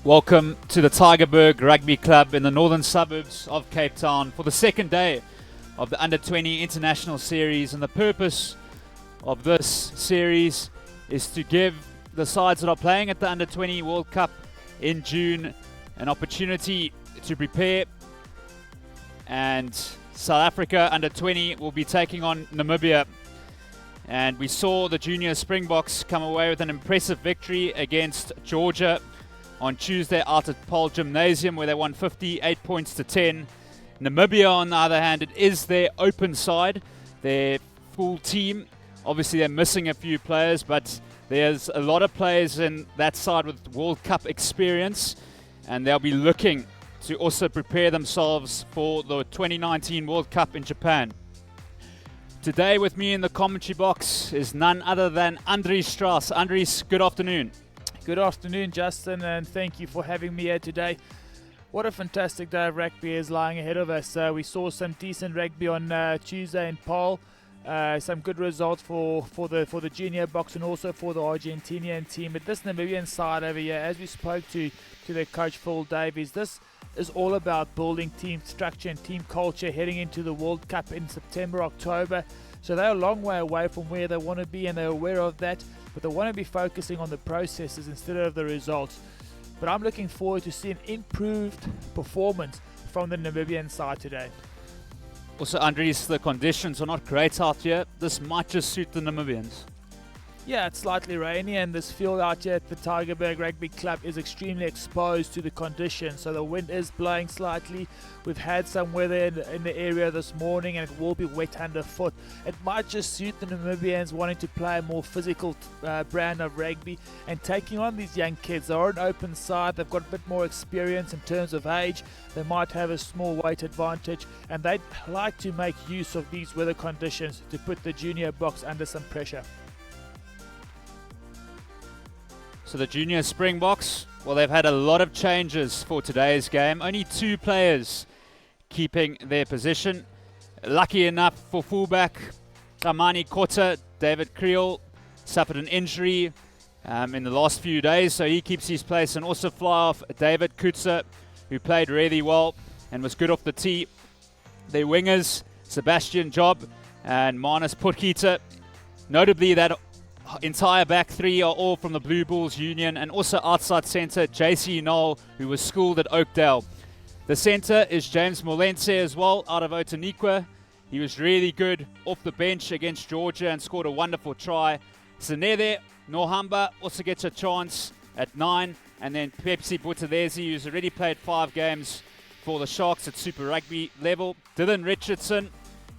Welcome to the Tygerberg Rugby Club in the northern suburbs of Cape Town for the second day of the Under-20 International Series. And the purpose of this series is to give the sides that are playing at the Under-20 World Cup in June an opportunity to prepare. And South Africa Under-20 will be taking on Namibia. And we saw the junior Springboks come away with an impressive victory against Georgia on Tuesday out at Paul Gymnasium, where they won 58 points to 10. Namibia, on the other hand, it is their open side, their full team. Obviously, they're missing a few players, but there's a lot of players in that side with World Cup experience, and they'll be looking to also prepare themselves for the 2019 World Cup in Japan. Today with me in the commentary box is none other than Andries Strauss. Andries, good afternoon. Good afternoon, Justin, and thank you for having me here today. What a fantastic day of rugby is lying ahead of us. We saw some decent rugby on Tuesday in Paul. Some good results for the junior box and also for the Argentinian team. But this Namibian side over here, as we spoke to their coach Phil Davies, this is all about building team structure and team culture heading into the World Cup in September, October. So they're a long way away from where they want to be, and they're aware of that. But they want to be focusing on the processes instead of the results. But I'm looking forward to seeing improved performance from the Namibian side today. Also, Andries, the conditions are not great out here. This might just suit the Namibians. Yeah, it's slightly rainy, and this field out here at the Tygerberg Rugby Club is extremely exposed to the conditions. So the wind is blowing slightly. We've had some weather in the area this morning, and it will be wet underfoot. It might just suit the Namibians wanting to play a more physical brand of rugby and taking on these young kids. They're an open side. They've got a bit more experience in terms of age. They might have a small weight advantage, and they'd like to make use of these weather conditions to put the junior box under some pressure. So the junior Springboks, well, they've had a lot of changes for today's game. Only 2 players keeping their position. Lucky enough for fullback Kamani Kota, David Creel suffered an injury in the last few days, so he keeps his place. And also fly off David COETZER, who played really well and was good off the tee. Their wingers, Sebastian Job and Manus Potgieter. Notably, that entire back 3 are all from the Blue Bulls Union, and also outside centre JC Knoll, who was schooled at Oakdale. The centre is James Molense as well, out of Otaniqua. He was really good off the bench against Georgia and scored a wonderful try. Senede Nohamba also gets a chance at 9, and then Pepsi Buthelezi, who's already played 5 games for the Sharks at Super Rugby level. Dylan Richardson,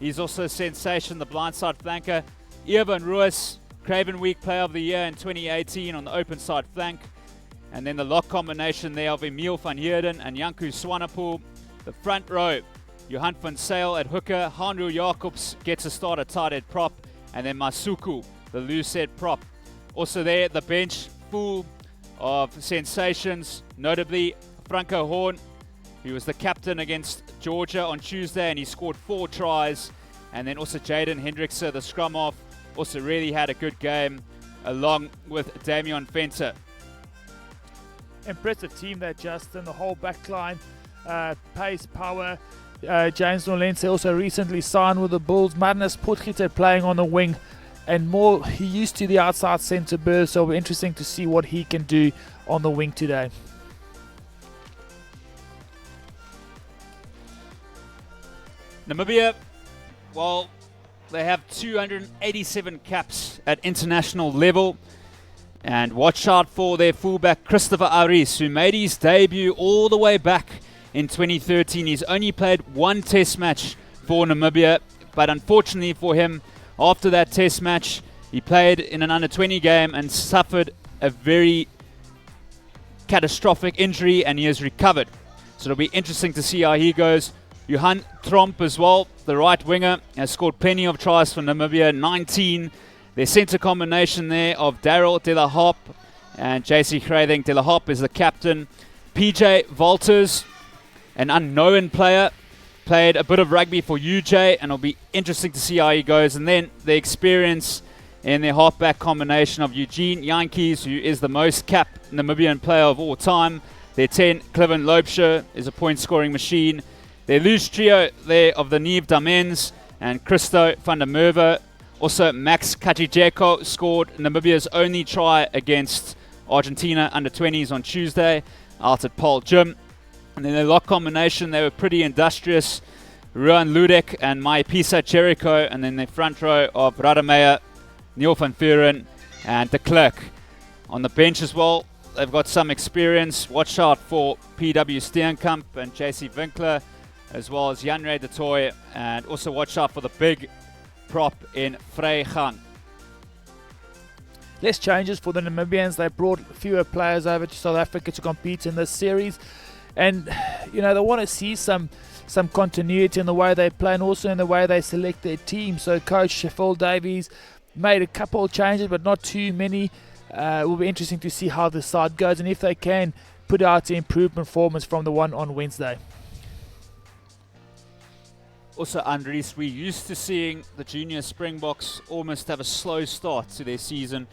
he's also a sensation, the blindside flanker. Evan Ruiz, Craven Week Player of the Year in 2018 on the open side flank. And then the lock combination there of Emil van Heerden and Janku Swanepoel. The front row, Johan van Sail at hooker, Hanru Jacobs gets a start at tight head prop, and then Masuku, the loose head prop. Also there, the bench full of sensations, notably Franco Horn, who was the captain against Georgia on Tuesday, and he scored 4 tries. And then also Jaden Hendrickse, the scrum half, also really had a good game, along with Damian Fenter. Impressive team there, Justin. The whole back line, pace, power. James Molense also recently signed with the Bulls. Manus Potgieter playing on the wing, and more, he used to the outside centre berth, so it'll be interesting to see what he can do on the wing today. Namibia, well, they have 287 caps at international level. And watch out for their fullback Christopher Aris, who made his debut all the way back in 2013. He's only played 1 test match for Namibia, but unfortunately for him, after that test match, he played in an under-20 game and suffered a very catastrophic injury, and he has recovered. So it'll be interesting to see how he goes. Johan Tromp as well, the right winger, has scored plenty of tries for Namibia, 19. Their centre combination there of Daryl De La Harp and JC Crathing. De La Harp is the captain. PJ Walters, an unknown player, played a bit of rugby for UJ, and it'll be interesting to see how he goes. And then the experience in their halfback combination of Eugene Yankees, who is the most capped Namibian player of all time, Their 10, CLIVEN LOUBSER, is a point-scoring machine. Their loose trio there of the Neve Damens and Christo van der Merwe. Also, Max Kajijeko scored Namibia's only try against Argentina under-20s on Tuesday out at Paul Gym. And then their lock combination, they were pretty industrious. Ruan Ludek and Maipisa Jericho, and then the front row of Radamea, Neil van Vuren, and de Klerk. On the bench as well, they've got some experience. Watch out for PW Steenkamp and JC Winkler, as well as Jan-Ray de Toy, and also watch out for the big prop in Vrygang. Less changes for the Namibians. They brought fewer players over to South Africa to compete in this series. And, you know, they want to see some continuity in the way they play and also in the way they select their team. So Coach Phil Davies made a couple of changes, but not too many. It will be interesting to see how the side goes and if they can put out the improved performance from the one on Wednesday. Also, Andries, we're used to seeing the junior Springboks almost have a slow start to their season,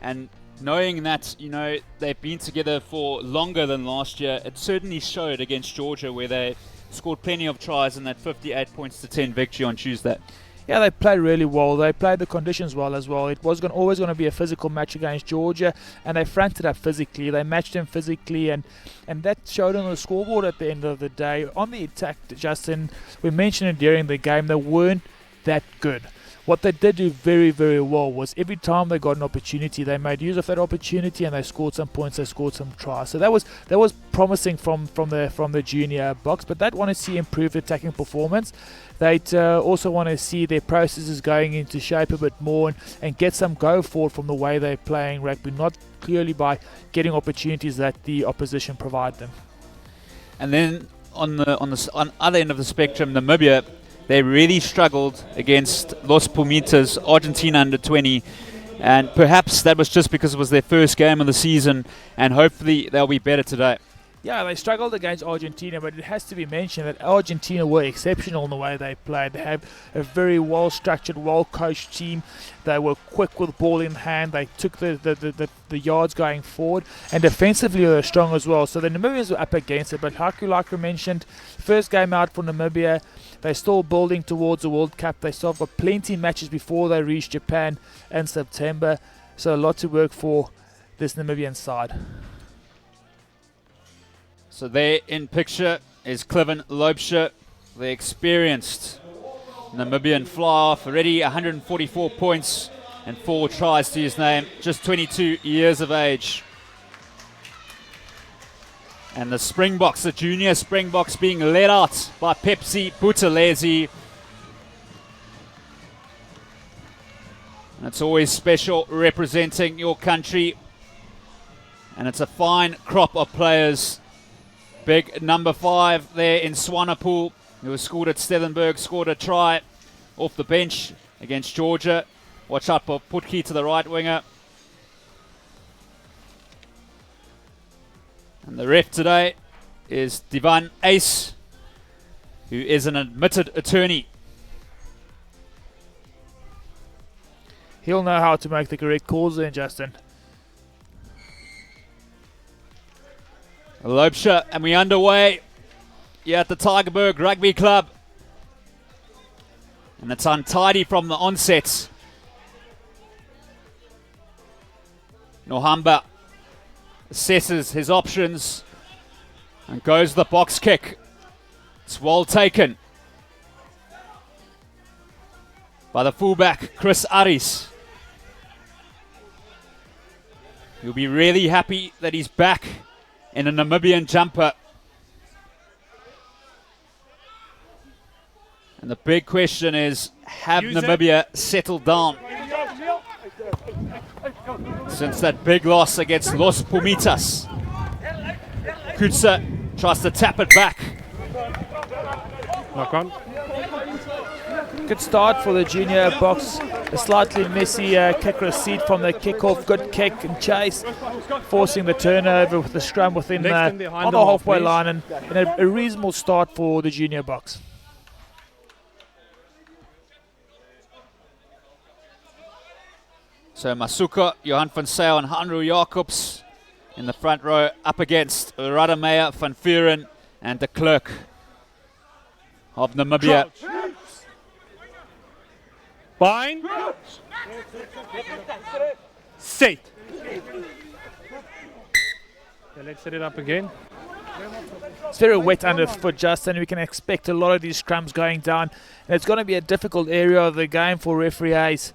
and knowing that, you know, they've been together for longer than last year, it certainly showed against Georgia, where they scored plenty of tries in that 58-10 victory on Tuesday. Yeah, they played really well. They played the conditions well as well. It was always going to be a physical match against Georgia, and they fronted up physically. They matched them physically, and that showed on the scoreboard at the end of the day. On the attack, Justin, we mentioned it during the game, they weren't that good. What they did do very, very well was every time they got an opportunity, they made use of that opportunity and they scored some points, they scored some tries. So that was promising from the junior box, but they'd want to see improved attacking performance. They'd also want to see their processes going into shape a bit more and get some go forward from the way they're playing rugby, not clearly by getting opportunities that the opposition provide them. And then on the other end of the spectrum, Namibia, they really struggled against Los Pumitas, Argentina under-20, and perhaps that was just because it was their first game of the season, and hopefully they'll be better today. Yeah, they struggled against Argentina, but it has to be mentioned that Argentina were exceptional in the way they played. They have a very well-structured, well-coached team. They were quick with ball in hand. They took the yards going forward, and defensively they were strong as well. So the Namibians were up against it, but like we mentioned, first game out for Namibia. They're still building towards the World Cup. They still got plenty of matches before they reach Japan in September. So a lot to work for this Namibian side. So there in picture is CLIVEN LOUBSER, the experienced Namibian fly-off, already 144 points and 4 tries to his name, just 22 years of age. And the Springboks, the junior Springboks, being led out by Pepsi Buthelezi. And it's always special representing your country. And it's a fine crop of players. Big number 5 there in Swanepoel, who was scored at Stellenberg, scored a try off the bench against Georgia. Watch out for Putki to the right winger. And the ref today is Divan Ace, who is an admitted attorney. He'll know how to make the correct calls then, Justin. LOUBSER, and we're underway here at the Tygerberg Rugby Club. And it's untidy from the onset. Nohamba assesses his options and goes the box kick. It's well taken by the fullback, Chris Aris. He'll be really happy that he's back in a Namibian jumper. And the big question is, have Namibia settled down since that big loss against Los Pumitas? COETZER tries to tap it back. Knock on. Good start for the junior box. A slightly messy kick receipt from the kickoff. Good kick and chase, forcing the turnover with the scrum within on the halfway line, and a reasonable start for the junior box. So Masuka, Johan van Sail and Hanro Jacobs in the front row up against Radamaya, Van Vuren and de Klerk of Namibia. Bind. Set. Okay, let's set it up again. It's very wet underfoot, Justin. We can expect a lot of these scrums going down. And it's going to be a difficult area of the game for referees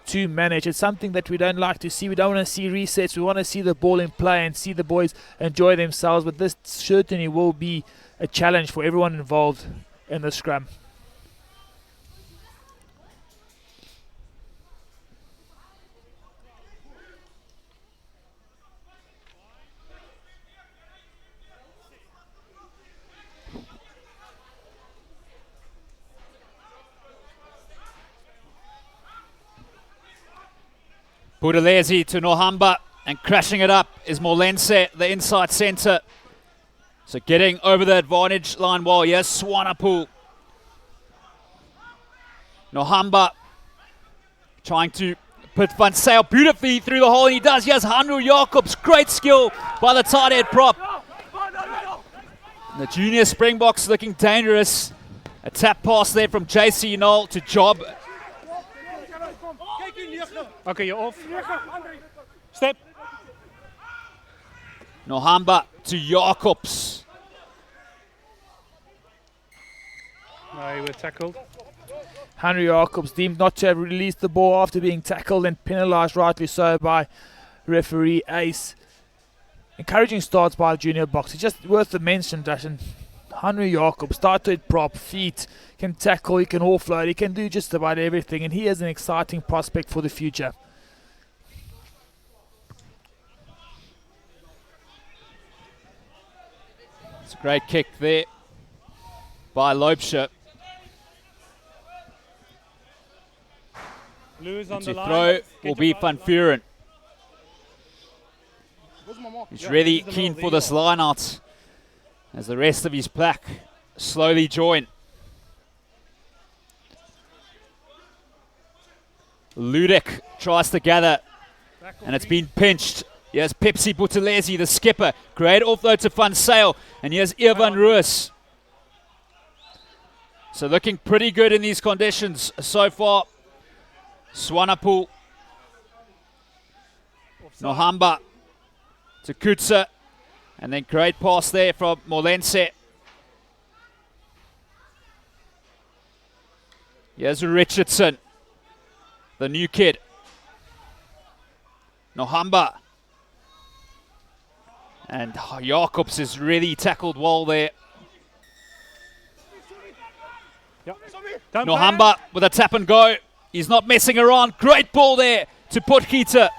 to manage. It's something that we don't like to see. We don't want to see resets. We want to see the ball in play and see the boys enjoy themselves. But this certainly will be a challenge for everyone involved in the scrum. Buthelezi to Nohamba, and crashing it up is Molense, the inside centre. So getting over the advantage line wall. Here's Swanepoel. Nohamba trying to put Van Sail beautifully through the hole, and he does. Here's Hanro Jacobs. Great skill by the tight head prop. The junior Springboks looking dangerous. A tap pass there from JC Knoll to Job. Okay, you're off. Step. Nohamba to Jacobs. No, you were tackled. Henry Jacobs deemed not to have released the ball after being tackled and penalised, rightly so, by referee Ace. Encouraging starts by the junior box. It's just worth the mention that Henry Jacobs, started prop, feet, can tackle, he can offload, he can do just about everything, and he is an exciting prospect for the future. It's a great kick there by LOUBSER. Lewis on To the line. throw will Get be your Van line. Vuren. He's Yeah, really this is the keen middle, for there this you line out as the rest of his pack slowly join. Ludek tries to gather, and it's been pinched. Here's Pepsi Buthelezi, the skipper. Great offload to Van Sail, and here's Irvan Ruiz. So looking pretty good in these conditions so far. Swanepoel, Nohamba to COETZER, and then great pass there from Molense. Here's Richardson, the new kid. Nohamba. And Jacobs has really tackled well there. Yep. Don't Nohamba with a tap and go. He's not messing around. Great ball there to Potgieter.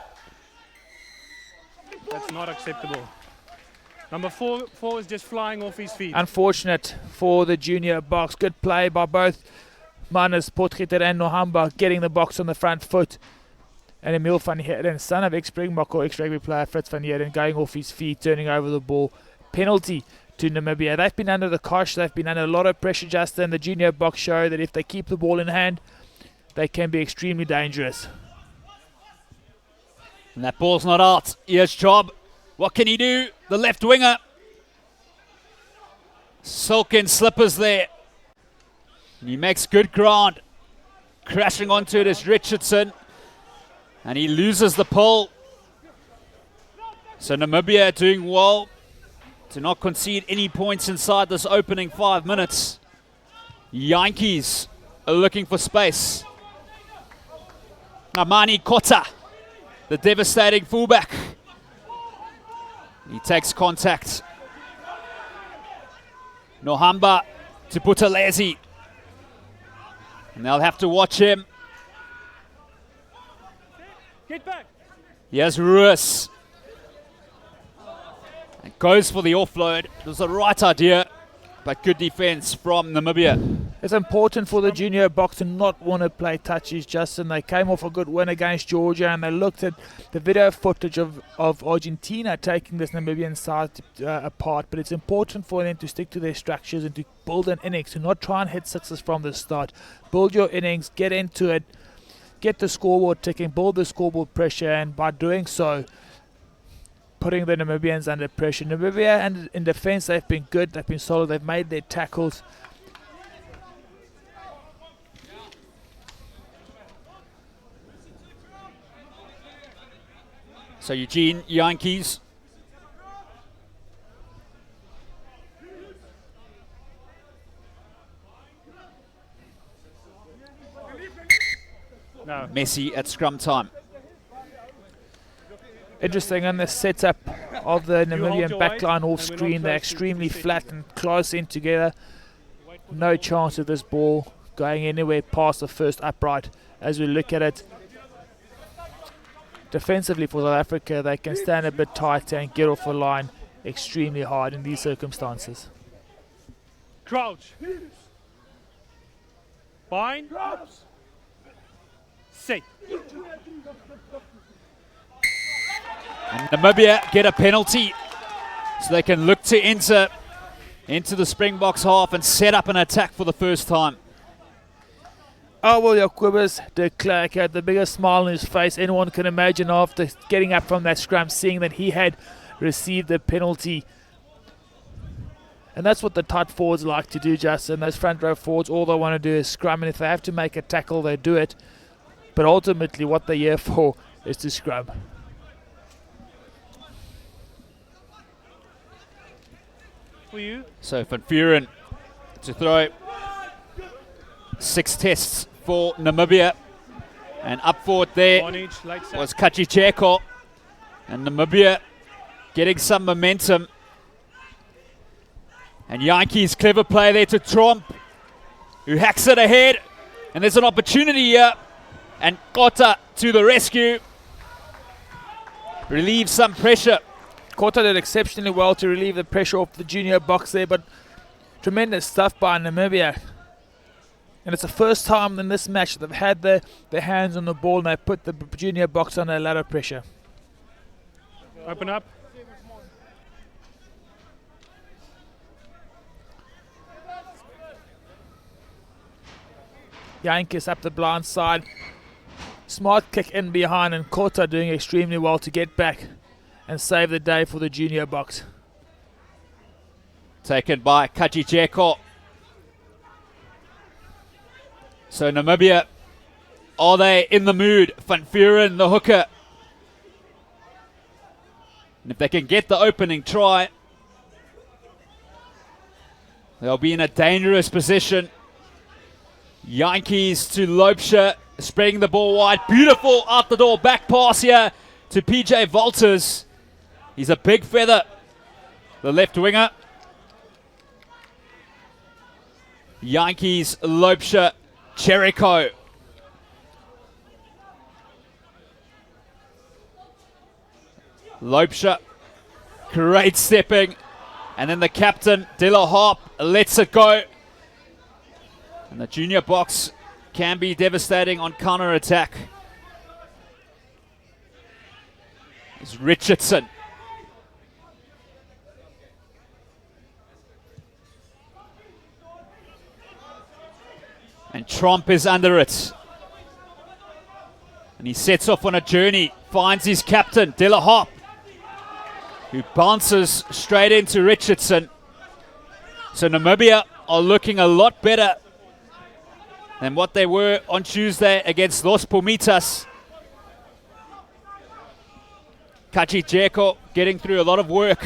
That's not acceptable. Number four is just flying off his feet. Unfortunate for the junior box. Good play by both Manus, Potgieter and Nohamba, getting the box on the front foot. And Emil van Heerden, son of ex-Springbok or ex-rugby player Fritz van Heerden, going off his feet, turning over the ball. Penalty to Namibia. They've been under the cosh. They've been under a lot of pressure, Justin. The junior box show that if they keep the ball in hand, they can be extremely dangerous. And that ball's not out. Here's Job. What can he do? The left winger. Silken slippers there. And he makes good ground. Crashing onto it is Richardson. And he loses the pole. So Namibia doing well to not concede any points inside this opening 5 minutes. Yankees are looking for space. Amani Kota, the devastating fullback. He takes contact. Nohamba to Buthelezi. And they'll have to watch him. Get back. Here's Ruiz. And goes for the offload. It was the right idea, but good defense from Namibia. It's important for the junior box to not want to play touches, Justin. They came off a good win against Georgia, and they looked at the video footage of Argentina taking this Namibian side apart. But it's important for them to stick to their structures and to build an innings, to not try and hit sixes from the start. Build your innings, get into it, get the scoreboard ticking, build the scoreboard pressure, and by doing so, putting the Namibians under pressure. Namibia, and in defence, they've been good, they've been solid, they've made their tackles. So Eugene Yankees. No. Messi at scrum time. Interesting on the setup of the Namibian your backline weight, off and we're not screen. They're close to extremely 60 flat and close in together. No chance of this ball going anywhere past the first upright as we look at it. Defensively for South Africa, they can stand a bit tighter and get off the line extremely hard in these circumstances. Crouch. Bind. Sit. And Namibia get a penalty, so they can look to enter into the Springboks half and set up an attack for the first time. Oh, well, Jacobus de Klerk had the biggest smile on his face anyone can imagine after getting up from that scrum, seeing that he had received the penalty. And that's what the tight forwards like to do, Justin. Those front row forwards, all they want to do is scrum, and if they have to make a tackle, they do it. But ultimately, what they're here for is to scrum. For you. So Van Vuren to throw. 6 tests for Namibia. And up forward there One each. Lights out. was Kachicheko. And Namibia getting some momentum. And Yankees clever play there to Tromp, who hacks it ahead. And there's an opportunity here. And Kota to the rescue. Relieves some pressure. Kota did exceptionally well to relieve the pressure off the junior box there, but tremendous stuff by Namibia. And it's the first time in this match that they've had their hands on the ball and they put the junior box under a lot of pressure. Open up. Yankees up the blind side. Smart kick in behind, and Kota doing extremely well to get back and save the day for the junior box. Taken by Kachicheko. So Namibia, are they in the mood? Van Vuren, the hooker. And if they can get the opening try, they'll be in a dangerous position. Yankees to LOUBSER, spreading the ball wide. Beautiful out the door back pass here to PJ Walters. He's a big feather, the left winger. Yankees, LOUBSER, Jericho. LOUBSER, great stepping. And then the captain, De La Harp, lets it go. And the junior box can be devastating on counter-attack. It's Richardson. And Tromp is under it. And he sets off on a journey, finds his captain, De La Harp, who bounces straight into Richardson. So Namibia are looking a lot better than what they were on Tuesday against Los Pumitas. Kachicheko getting through a lot of work.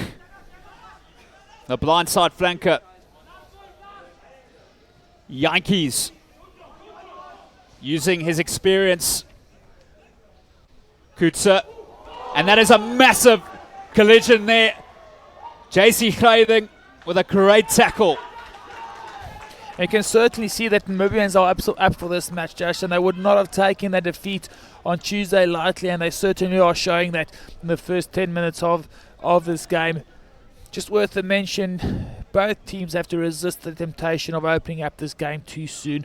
The blindside flanker. Yankees using his experience. COETZER. And that is a massive collision there. JC CLIVEN with a great tackle. You can certainly see that Namibians are up for this match, Josh, and they would not have taken that defeat on Tuesday lightly, and they certainly are showing that in the first 10 minutes of this game. Just worth a mention, both teams have to resist the temptation of opening up this game too soon.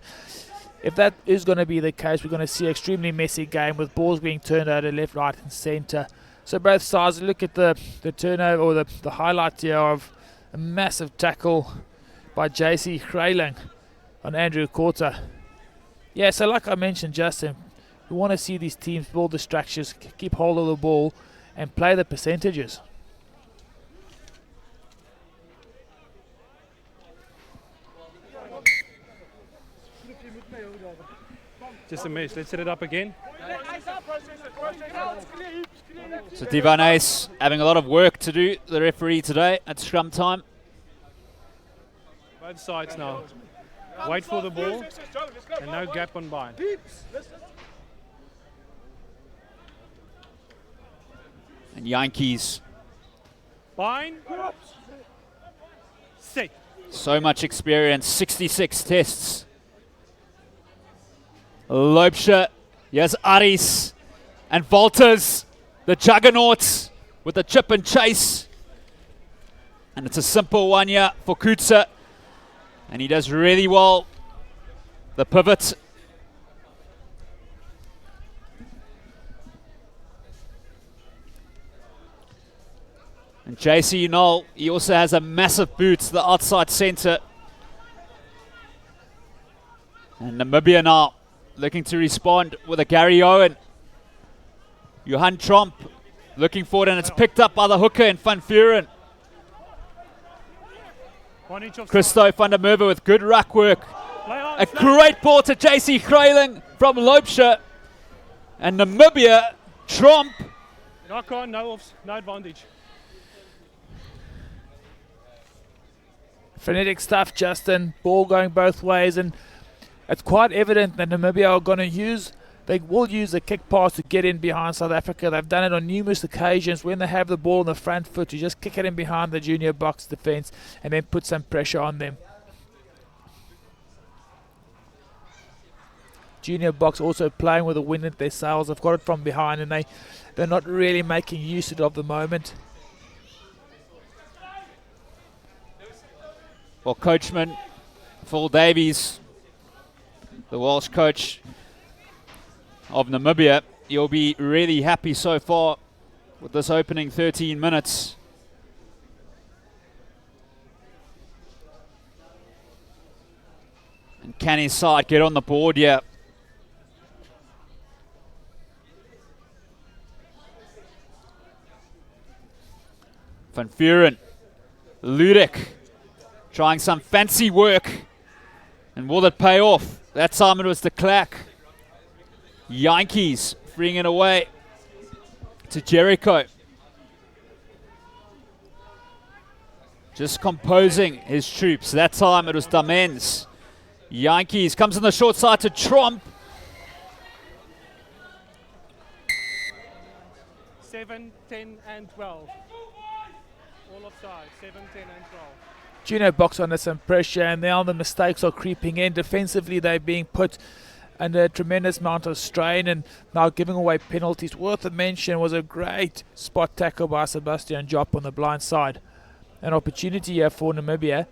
If that is going to be the case, we're going to see an extremely messy game with balls being turned over left, right and centre. So both sides, look at the turnover, or the highlight here of a massive tackle by JC CLIVEN on Andrew Kota. Yeah, so like I mentioned, Justin, we want to see these teams build the structures, keep hold of the ball and play the percentages. Just a mess. Let's set it up again. So Divan Ace having a lot of work to do, the referee today at scrum time. Both sides now. Wait for the ball and no gap on bind. And Yankees, Bind. Set. so much experience, 66 tests. LOUBSER, yes, Aris and Walters, the juggernauts with the chip and chase. And it's a simple one here for COETZER. And he does really well. The pivot. And JC Knoll, he also has a massive boot to the outside centre. And Namibia now looking to respond with a Gary Owen. Johan Tromp looking forward, and it's picked up by the hooker in Van Vuren. Christo van der Merwe with good ruck work. A great ball to JC Grayling from LOUBSER. And Namibia, Tromp. Knock on, no advantage. Frenetic stuff, Justin. Ball going both ways, and it's quite evident that Namibia are going to use, they will use the kick pass to get in behind South Africa. They've done it on numerous occasions when they have the ball on the front foot. You just kick it in behind the junior box defence and then put some pressure on them. Junior box also playing with the wind at their sails. They've got it from behind, and they're not really making use of it at the moment. Well, coachman Phil Davies, the Welsh coach of Namibia, you'll be really happy so far with this opening 13 minutes. And can his side get on the board here? Van Vuren, Ludic, trying some fancy work. And will it pay off? That time it was de Klerk. Yankees freeing it away to Jericho. Just composing his troops. That time it was Damens. Yankees comes on the short side to Tromp. 7, 10 and 12. All offside, 7, 10 and 12. Junior box under some pressure, and now the mistakes are creeping in. Defensively, they're being put under a tremendous amount of strain and now giving away penalties. Worth a mention was a great spot tackle by Sebastian Jopp on the blind side. An opportunity here for Namibia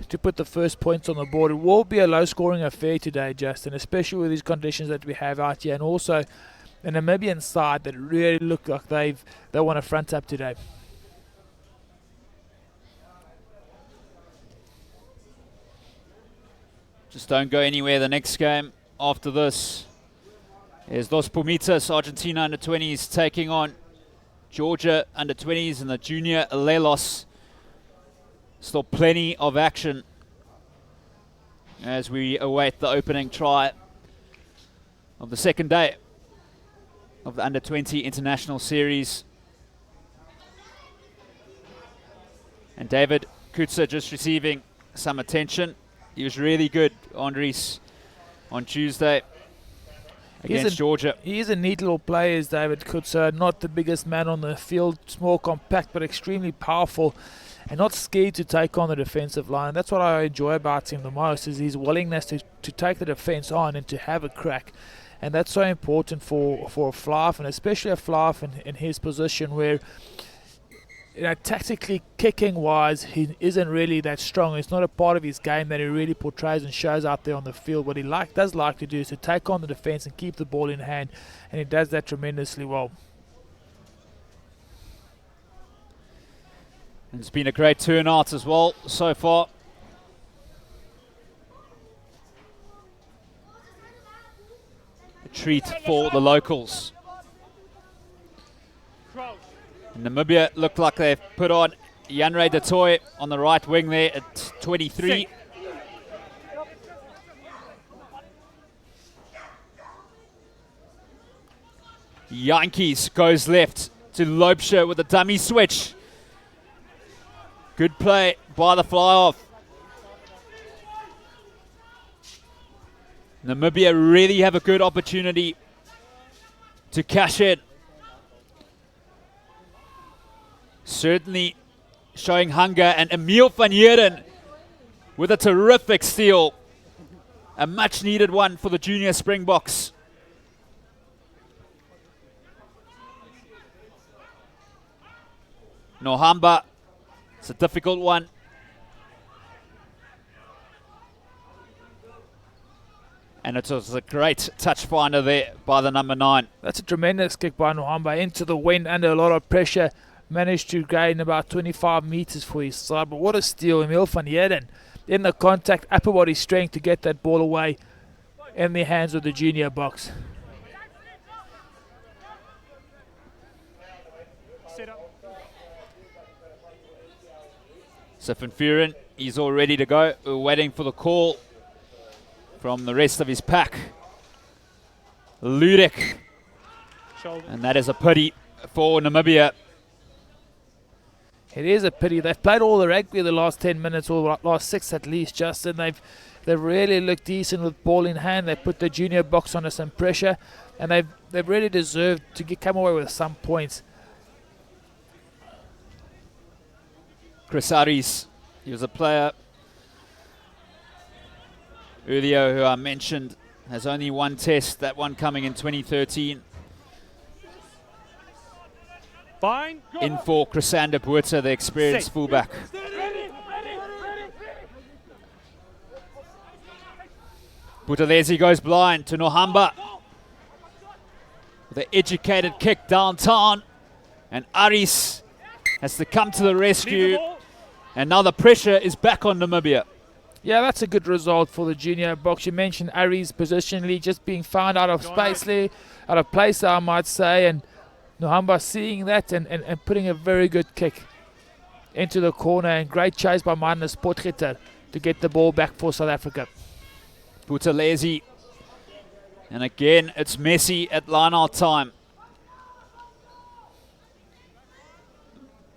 to put the first points on the board. It will be a low-scoring affair today, Justin, especially with these conditions that we have out here, and also a Namibian side that really look like they want to front up today. Just don't go anywhere the next game after this. Here's Los Pumitas, Argentina under-20s taking on Georgia under-20s and the junior Lelos. Still plenty of action as we await the opening try of the second day of the under-20 international series. And David COETZER just receiving some attention. He was really good, Andries, on Tuesday against Georgia. He is a neat little player, is David COETZER. Not the biggest man on the field, small, compact, but extremely powerful and not scared to take on the defensive line. That's what I enjoy about him the most, is his willingness to take the defense on and to have a crack. And that's so important for a fly-off, and especially a fly-off in his position where, you know, tactically, kicking-wise, he isn't really that strong. It's not a part of his game that he really portrays and shows out there on the field. What he does like to do is to take on the defense and keep the ball in hand, and he does that tremendously well. And it's been a great turnout as well so far. A treat for the locals. Namibia looked like they've put on Janre de Toy on the right wing there at 23. Yankees goes left to LOUBSER with a dummy switch. Good play by the fly-off. Namibia really have a good opportunity to cash in. Certainly showing hunger, and Emil van Heerden with a terrific steal. A much needed one for the junior Springboks. Nohamba, it's a difficult one. And it was a great touch finder there by the number 9. That's a tremendous kick by Nohamba into the wind under a lot of pressure. Managed to gain about 25 meters for his side. But what a steal. Emil van Heerden in the contact, upper body strength to get that ball away in the hands of the junior box. Set up. So Van Vuren, he's all ready to go. We're waiting for the call from the rest of his pack. Ludek. Shoulder. And that is a pity for Namibia. It is a pity. They've played all the rugby the last 10 minutes, or last 6 at least, Justin. They've really looked decent with ball in hand. They put the junior box under some pressure, and they've really deserved to come away with some points. Chris Aries, he was a player earlier who I mentioned, has only one test, that one coming in 2013. Fine. In for Chrysander Buerta, the experienced Set. fullback. Buthelezi goes blind to Nohamba. With an educated kick downtown. And Aris has to come to the Leave the rescue. ball. And now the pressure is back on Namibia. Yeah, that's a good result for the junior box. You mentioned Aries positionally just being found out of space there, out of place, I might say, and Nohamba seeing that and putting a very good kick into the corner, and great chase by Marnus Potgieter to get the ball back for South Africa. Buthelezi. And again, it's messy at line-out time.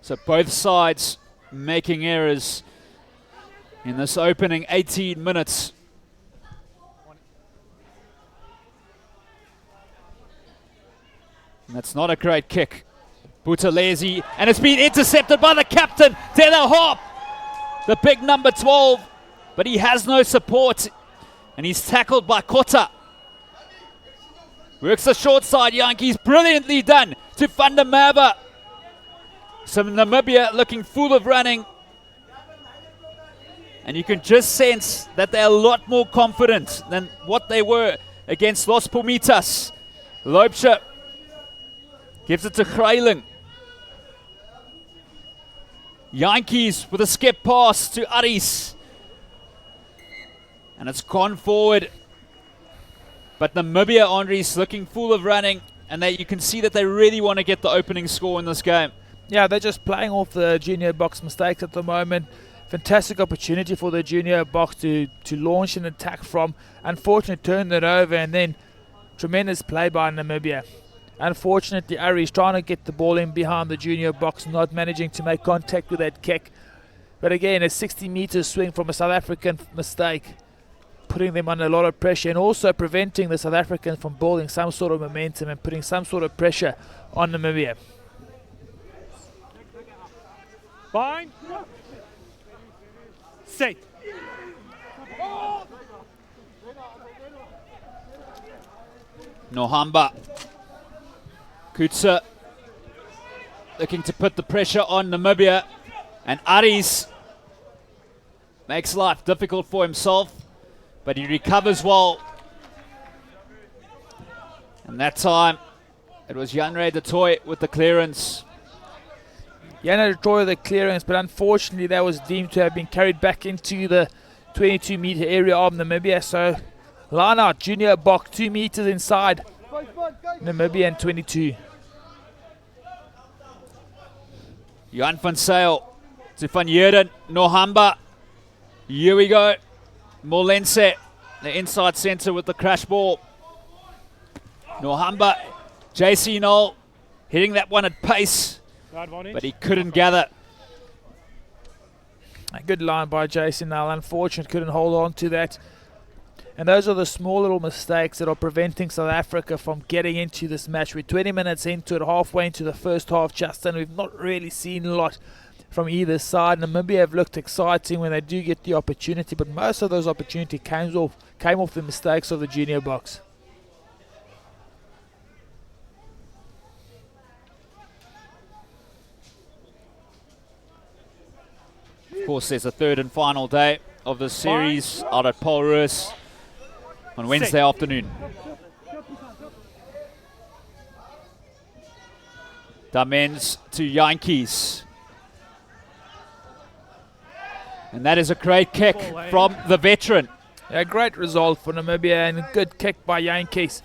So both sides making errors in this opening 18 minutes. And that's not a great kick. Buthelezi, and it's been intercepted by the captain, Dela Hop, the big number 12, but he has no support, and he's tackled by Kota. Works the short side, Yankees, brilliantly done to Van der Merwe. So Namibia looking full of running, and you can just sense that they're a lot more confident than what they were against Los Pumitas. LOUBSER gives it to Greyling. Yankees with a skip pass to Aris. And it's gone forward. But Namibia, Andries, looking full of running. And you can see that they really want to get the opening score in this game. Yeah, they're just playing off the junior box mistakes at the moment. Fantastic opportunity for the junior box to launch an attack from. Unfortunately, turned it over, and then tremendous play by Namibia. Unfortunately, Aries trying to get the ball in behind the junior box, not managing to make contact with that kick. But again, a 60-meter swing from a South African mistake, putting them under a lot of pressure, and also preventing the South Africans from building some sort of momentum and putting some sort of pressure on Namibia. Fine. Set. Nohamba. COETZER looking to put the pressure on Namibia. And Aries makes life difficult for himself, but he recovers well. And that time, it was Janre de Toy with the clearance. Janre de Toy with the clearance, but unfortunately that was deemed to have been carried back into the 22-meter area of Namibia. So line out, junior box, 2 meters inside. Namibian 22. Johan van Zyl to Van Heerden, Nohamba. Here we go. Molense, the inside centre with the crash ball. Nohamba JC Knoll hitting that one at pace, No advantage. but he couldn't gather. A good line by Jason now. Unfortunate, couldn't hold on to that. And those are the small little mistakes that are preventing South Africa from getting into this match. We're 20 minutes into it, halfway into the first half, Justin. We've not really seen a lot from either side. Namibia have looked exciting when they do get the opportunity, but most of those opportunities came off the mistakes of the junior box. Of course, there's a third and final day of the series out at Paul Roos on Wednesday afternoon. Damens to Yankees. And that is a great kick from the veteran. A great result for Namibia and a good kick by Yankees.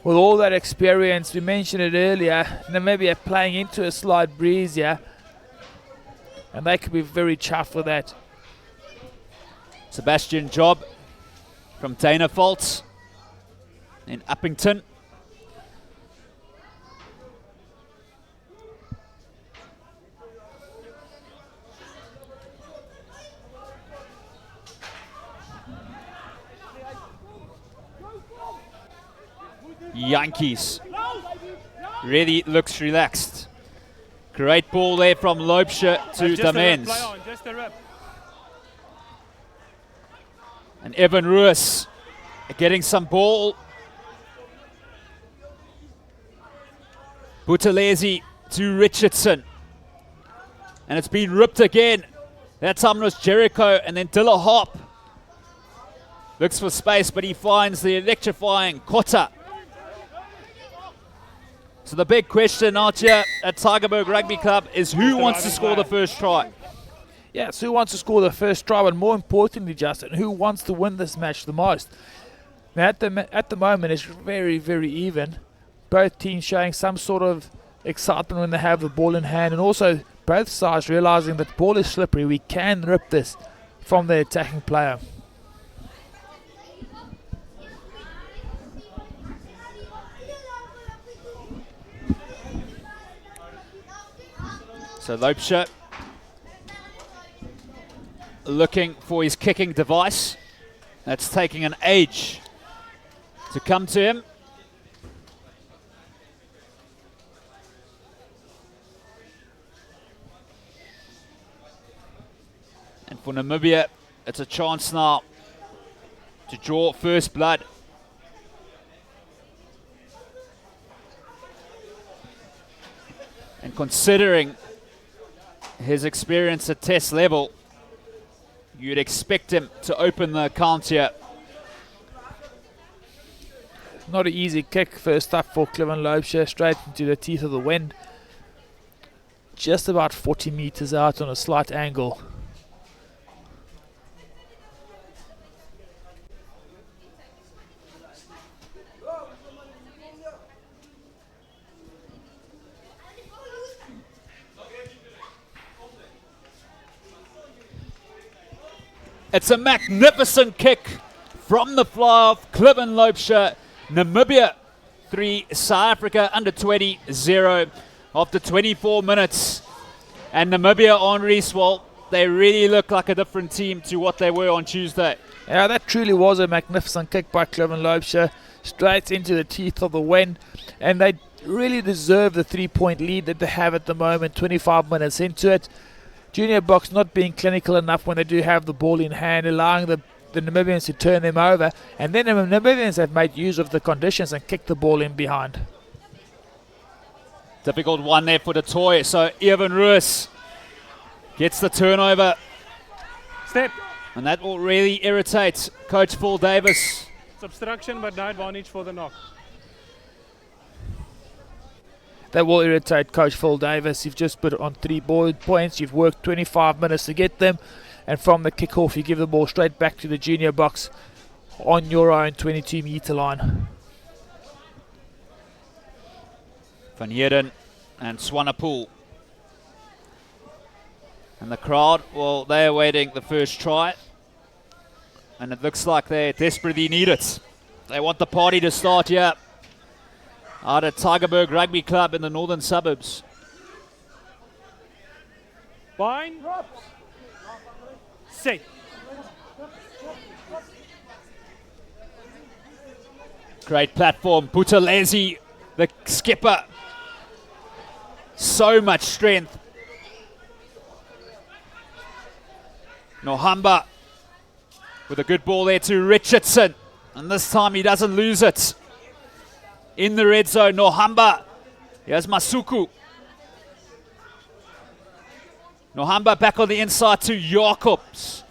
With all that experience, we mentioned it earlier, Namibia playing into a slight breeze here. And they could be very chuffed with that. Sebastian Job from Dana Foltz in Uppington. Yankees really looks relaxed. Great ball there from LOUBSER to Damens. And Evan Roos getting some ball. Buthelezi to Richardson. And it's been ripped again. That time it was Jericho and then Dilla Hop. Looks for space, but he finds the electrifying Kotta. So the big question out here at Tygerberg Rugby Club is who wants to score the first try? Yes, who wants to score the first try, but more importantly, Justin, who wants to win this match the most? Now, at the moment, it's very, very even. Both teams showing some sort of excitement when they have the ball in hand, and also both sides realizing that the ball is slippery. We can rip this from the attacking player. So LOUBSER looking for his kicking device. That's taking an age to come to him. And for Namibia, it's a chance now to draw first blood. And considering his experience at test level, you'd expect him to open the account here. Not an easy kick first up for CLIVEN LOUBSER, straight into the teeth of the wind. Just about 40 meters out on a slight angle. It's a magnificent kick from the fly off CLIVEN LOUBSER. Namibia 3, South Africa under 20 0 after 24 minutes. And Namibia on Reese, well, they really look like a different team to what they were on Tuesday. Yeah, that truly was a magnificent kick by CLIVEN LOUBSER, straight into the teeth of the wind. And they really deserve the 3-point lead that they have at the moment, 25 minutes into it. Junior Box not being clinical enough when they do have the ball in hand, allowing the Namibians to turn them over. And then the Namibians have made use of the conditions and kicked the ball in behind. Difficult one there for the toy. So Evan Roos gets the turnover. Step. And that will really irritate Coach Paul Davis. It's obstruction, but no advantage for the knock. That will irritate Coach Phil Davis. You've just put it on 3 points. You've worked 25 minutes to get them. And from the kickoff, you give the ball straight back to the junior box on your own 22-meter line. Van Heerden and Swanepoel. And the crowd, well, they're awaiting the first try. And it looks like they desperately need it. They want the party to start here. out at Tygerberg Rugby Club in the northern suburbs. Bind. Set. Great platform. Buthelezi, the skipper. So much strength. Nohamba with a good ball there to Richardson. And this time he doesn't lose it. In the red zone, Nohamba. Here's Masuku. Nohamba back on the inside to Jacobs.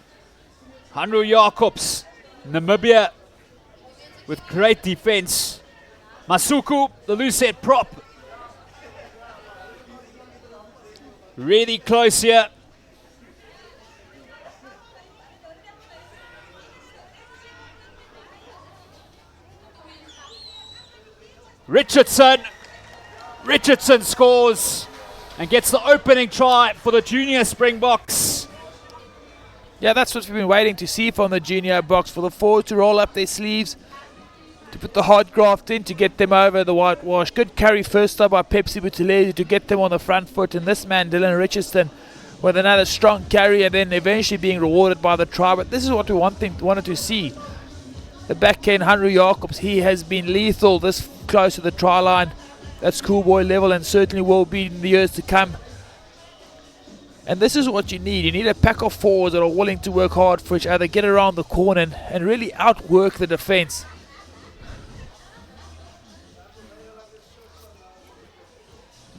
Hanro Jacobs. Namibia with great defense. Masuku, the loose head prop. Really close here. Richardson scores and gets the opening try for the junior Springboks. Yeah, that's what we've been waiting to see from the junior box, for the forwards to roll up their sleeves, to put the hard graft in, to get them over the whitewash. Good carry first up by Pepsi Buthelezi to get them on the front foot, and this man, Dylan Richardson, with another strong carry, and then eventually being rewarded by the try. But this is what we wanted to see. The back end, Hanro Jacobs, he has been lethal this close to the try line at schoolboy level, and certainly will be in the years to come. And this is what you need. You need a pack of forwards that are willing to work hard for each other, get around the corner and really outwork the defense.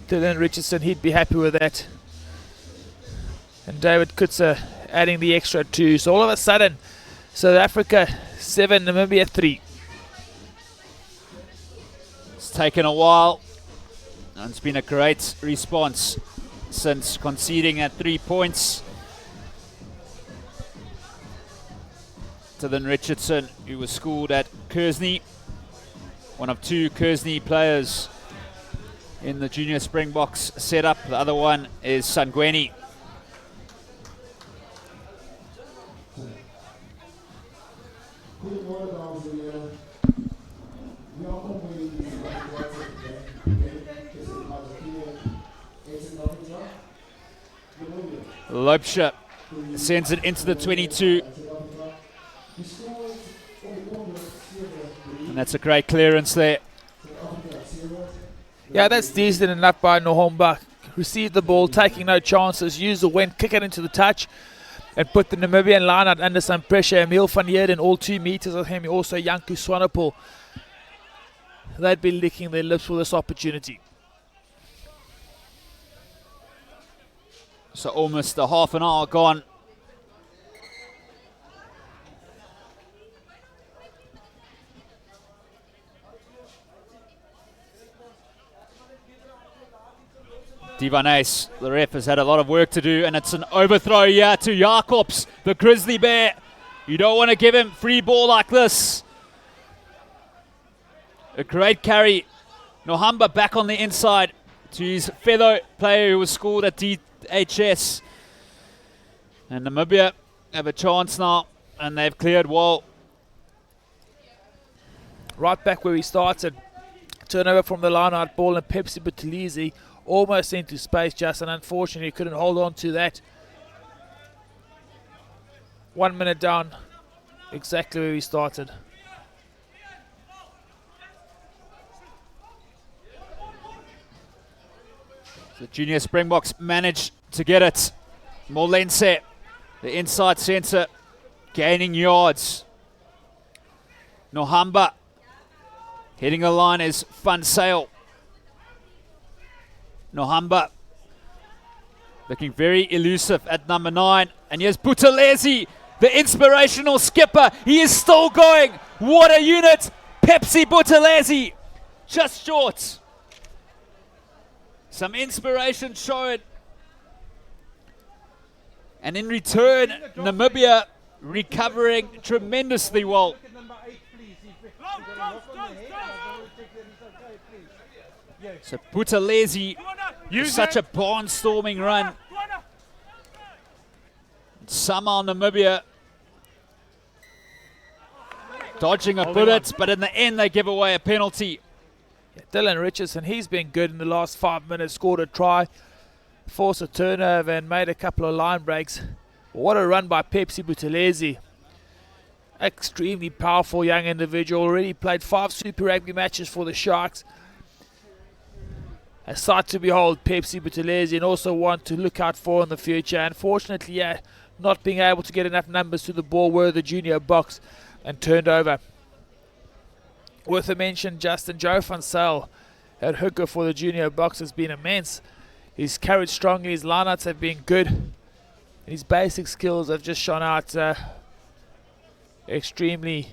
Dylan Richardson, he'd be happy with that. And David COETZER adding the extra 2. So all of a sudden, South Africa 7, Namibia 3. It's taken a while, and it's been a great response since conceding at 3 points. Dylan Richardson, who was schooled at Kearsney, one of 2 Kearsney players in the junior Springboks setup. The other one is Sangweni. LOUBSER sends it into the 22. And that's a great clearance there. Yeah, that's decent enough by Nohamba. Received the ball, taking no chances, used the wind, kick it into the touch, and put the Namibian line out under some pressure. Emil van Heerden, all 2 meters of him, also Janku Swanepoel. They'd be licking their lips for this opportunity. So almost a half an hour gone. Divanes, the ref, has had a lot of work to do, and it's an overthrow here to Jacobs, the Grizzly Bear. You don't want to give him free ball like this. A great carry. Nohamba back on the inside to his fellow player who was scored at DHS. And Namibia have a chance now, and they've cleared well. Right back where we started. Turnover from the line out ball, and Pepsi Buthelezi almost into space, just, and unfortunately couldn't hold on to that. 1 minute down, exactly where we started. The junior Springboks managed to get it. Molense, the inside centre, gaining yards. Nohamba hitting the line is Van Sail. Nohamba looking very elusive at number 9. And here's Buthelezi, the inspirational skipper. He is still going. What a unit. Pepsi Buthelezi, just short. Some inspiration shown. And in return, Namibia recovering tremendously well. So Buthelezi, such a barnstorming run. Somehow Namibia dodging a bullet, but in the end they give away a penalty. Yeah, Dylan Richardson, he's been good in the last 5 minutes, scored a try, forced a turnover and made a couple of line breaks. What a run by Pepsi Buthelezi. Extremely powerful young individual, already played 5 Super Rugby matches for the Sharks. A sight to behold, Pepsi Buthelezi, and also one to look out for in the future. Unfortunately, yeah, not being able to get enough numbers to the ball were the junior box and turned over. Worth a mention, Justin Joe van Zyl at hooker for the junior box has been immense. He's carried strongly, his lineouts have been good. His basic skills have just shone out. Extremely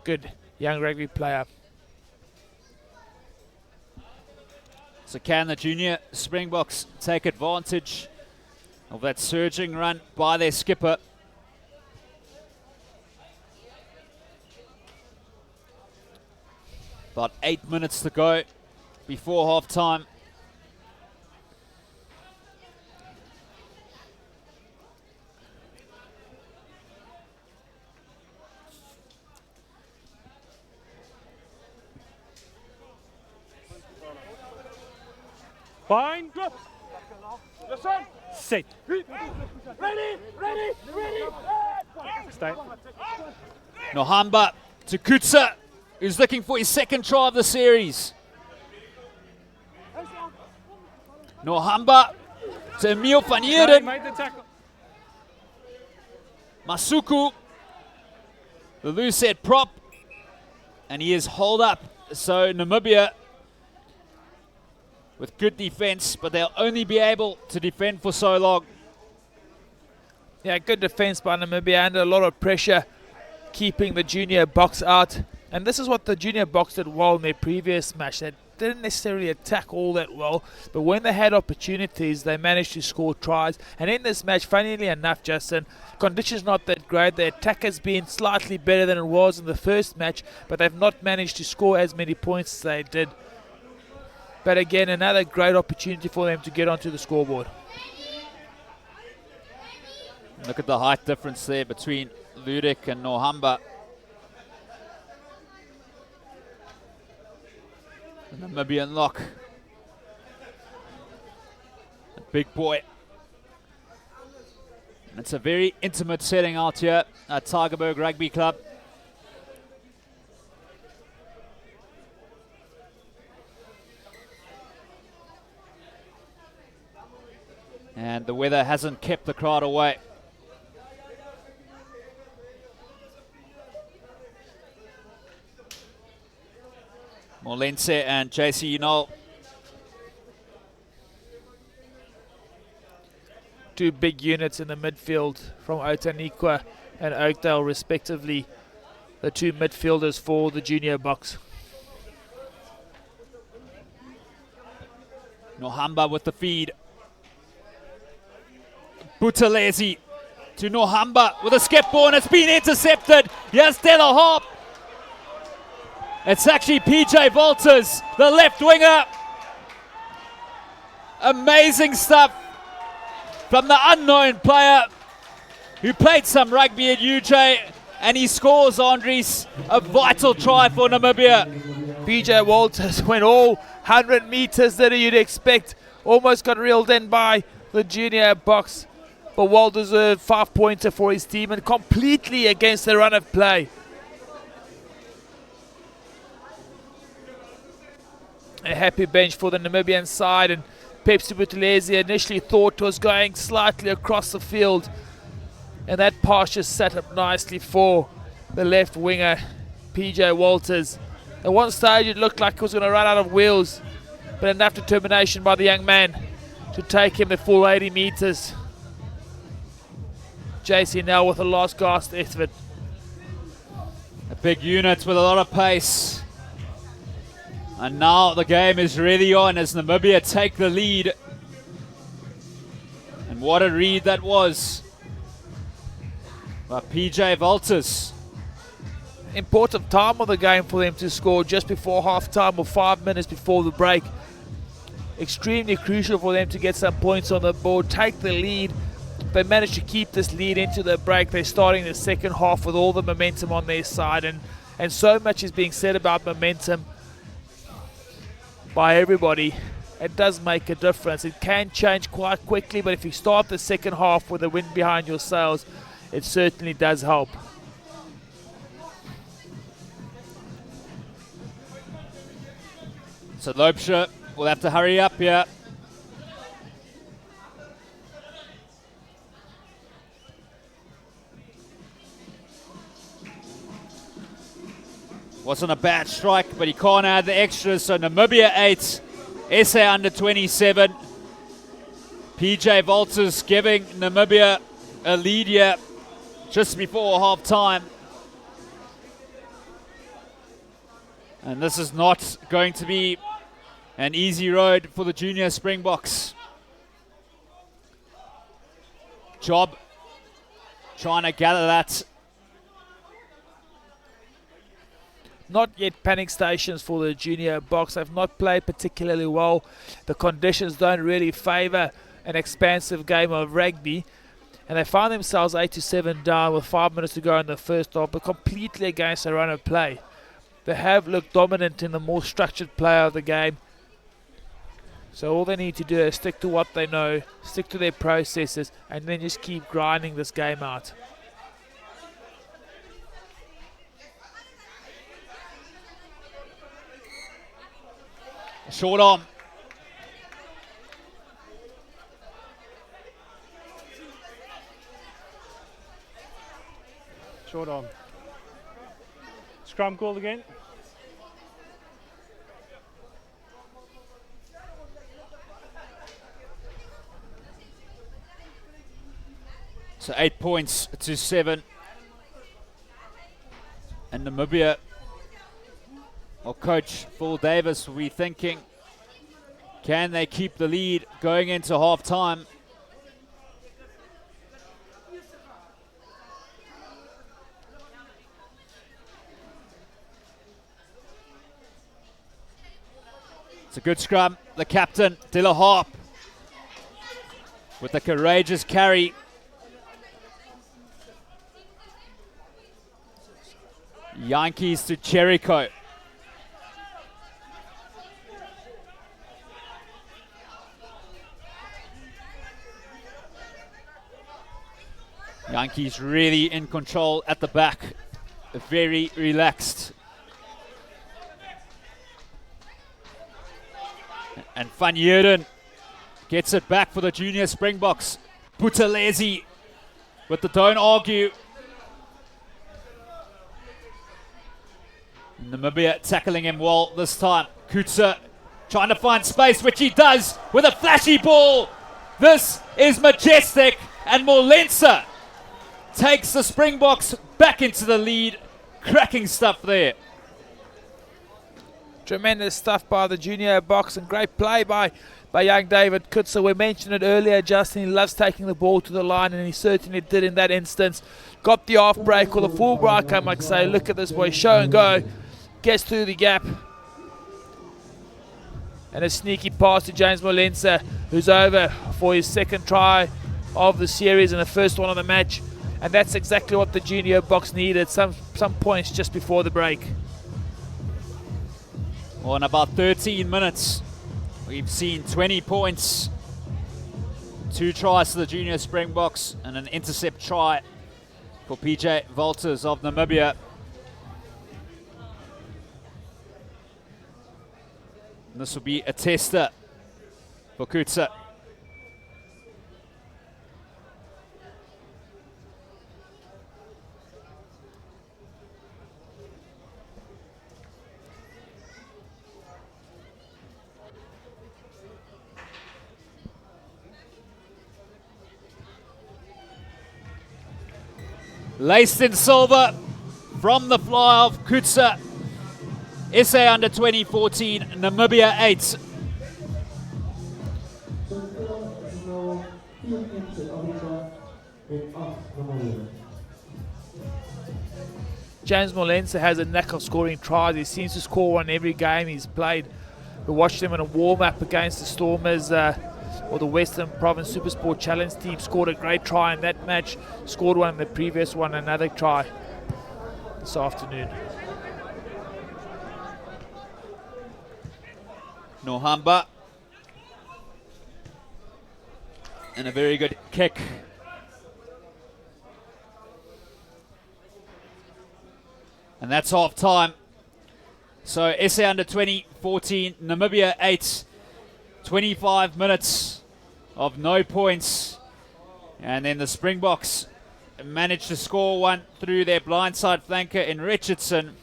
good young rugby player. So can the junior Springboks take advantage of that surging run by their skipper? About 8 minutes to go before half time. Fine, drop. Listen. Set. Ready. Stay. Nohamba to COETZER, who's looking for his second try of the series. Nohamba to Emil van Heerden. Made the tackle. Masuku, the loose head prop, and he is hauled up. So Namibia with good defense, but they'll only be able to defend for so long. Yeah, good defense by Namibia under a lot of pressure, keeping the junior box out. And this is what the junior box did well in their previous match. They didn't necessarily attack all that well, but when they had opportunities, they managed to score tries. And in this match, funnily enough, Justin, conditions not that great. The attack has been slightly better than it was in the first match, but they've not managed to score as many points as they did. But again, another great opportunity for them to get onto the scoreboard. Look at the height difference there between Ludik and Nohamba. The Namibian lock. A big boy. And it's a very intimate setting out here at Tygerberg Rugby Club. And the weather hasn't kept the crowd away. Molense and JC Unol. Two big units in the midfield from Otanikwa and Oakdale respectively. The two midfielders for the junior box. Nohamba with the feed. Buthelezi to Nohamba with a skip ball, and it's been intercepted. Here's Stella Harp. It's actually PJ Walters, the left winger. Amazing stuff from the unknown player who played some rugby at UJ, and he scores, Andries, a vital try for Namibia. PJ Walters went all 100 meters that you'd expect. Almost got reeled in by the junior box. But well-deserved 5-pointer for his team and completely against the run of play. A happy bench for the Namibian side, and Pepsi Buthelezi initially thought was going slightly across the field, and that pass just set up nicely for the left winger, PJ Walters. At one stage it looked like he was going to run out of wheels, but enough determination by the young man to take him the full 80 meters. JC now with a last gasp effort. A big unit with a lot of pace. And now the game is really on as Namibia take the lead. And what a read that was by PJ Walters. Important time of the game for them to score just before half time or 5 minutes before the break. Extremely crucial for them to get some points on the board, take the lead. They managed to keep this lead into the break. They're starting the second half with all the momentum on their side, and so much is being said about momentum by everybody, it does make a difference. It can change quite quickly, but if you start the second half with the wind behind your sails, it certainly does help. So LOUBSER will have to hurry up here. Wasn't a bad strike, but he can't add the extras. So Namibia 8, SA under 27. PJ Walters giving Namibia a lead here just before half time. And this is not going to be an easy road for the junior Springboks. Job trying to gather that. Not yet panic stations for the junior Boks. They've not played particularly well. The conditions don't really favour an expansive game of rugby. And they find themselves 8-7 down with 5 minutes to go in the first half, but completely against their run of play. They have looked dominant in the more structured play of the game. So all they need to do is stick to what they know, stick to their processes, and then just keep grinding this game out. Short arm. Short arm. Scrum called again. So 8 points to 7. And Namibia, or coach Phil Davis, will be thinking, can they keep the lead going into half time? It's a good scrum. The captain, Dilla Harp, with a courageous carry. Yankees to Jericho. Yankees really in control at the back. Very relaxed. And Van Heerden gets it back for the junior Springboks. Buthelezi with the don't argue. Namibia tackling him well this time. COETZER trying to find space, which he does with a flashy ball. This is majestic, and Molensa takes the Springboks back into the lead. Cracking stuff there. Tremendous stuff by the junior Boks, and great play by young David COETZER. We mentioned it earlier, Justin, he loves taking the ball to the line, and he certainly did in that instance. Got the off break or the full break, I might say. Look at this boy, show and go. Gets through the gap. And a sneaky pass to James Molensa, who's over for his second try of the series and the first one of the match. And that's exactly what the junior Boks needed, some points just before the break. Well, in about 13 minutes, we've seen 20 points. 2 tries to the junior Springboks and an intercept try for PJ Walters of Namibia. And this will be a tester for COETZER. Laced in silver from the fly of COETZER. SA under 2014, Namibia 8. James Molensa has a knack of scoring tries. He seems to score one every game he's played. We watched him in a warm-up against the Stormers, or the Western Province Supersport Challenge team. Scored a great try in that match. Scored one in the previous one, another try this afternoon. Nohamba. And a very good kick. And that's half time. So SA under 20, 14, Namibia 8, 25 minutes of no points. And then the Springboks managed to score one through their blindside flanker in Richardson.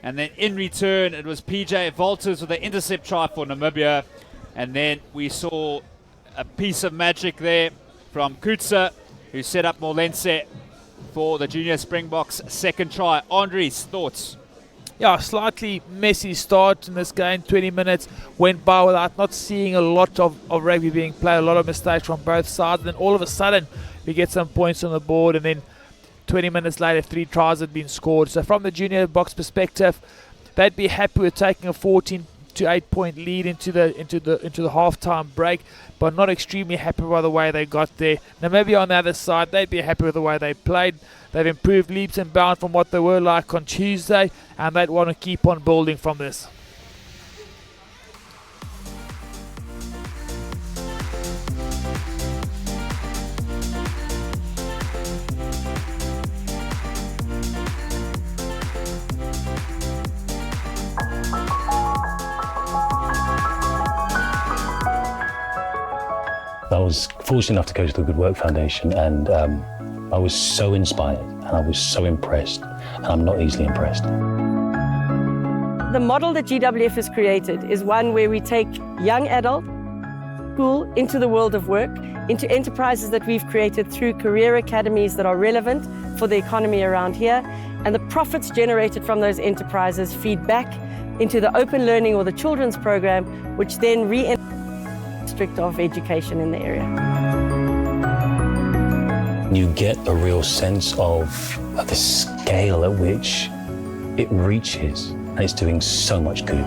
And then in return, it was PJ Walters with an intercept try for Namibia. And then we saw a piece of magic there from COETZER, who set up Molense for the junior Springboks' second try. Andries, thoughts? Yeah, slightly messy start in this game. 20 minutes went by without not seeing a lot of rugby being played, a lot of mistakes from both sides. And then all of a sudden, we get some points on the board, and then 20 minutes later, 3 tries had been scored. So from the junior box perspective, they'd be happy with taking a 14 to 8 point lead into the half-time break, but not extremely happy by the way they got there. Namibia on the other side, they'd be happy with the way they played. They've improved leaps and bounds from what they were like on Tuesday, and they'd want to keep on building from this. I was fortunate enough to go to the Good Work Foundation, and I was so inspired and I was so impressed, and I'm not easily impressed. The model that GWF has created is one where we take young adult school into the world of work, into enterprises that we've created through career academies that are relevant for the economy around here, and the profits generated from those enterprises feed back into the open learning or the children's program, which then district of education in the area. You get a real sense of the scale at which it reaches, and it's doing so much good.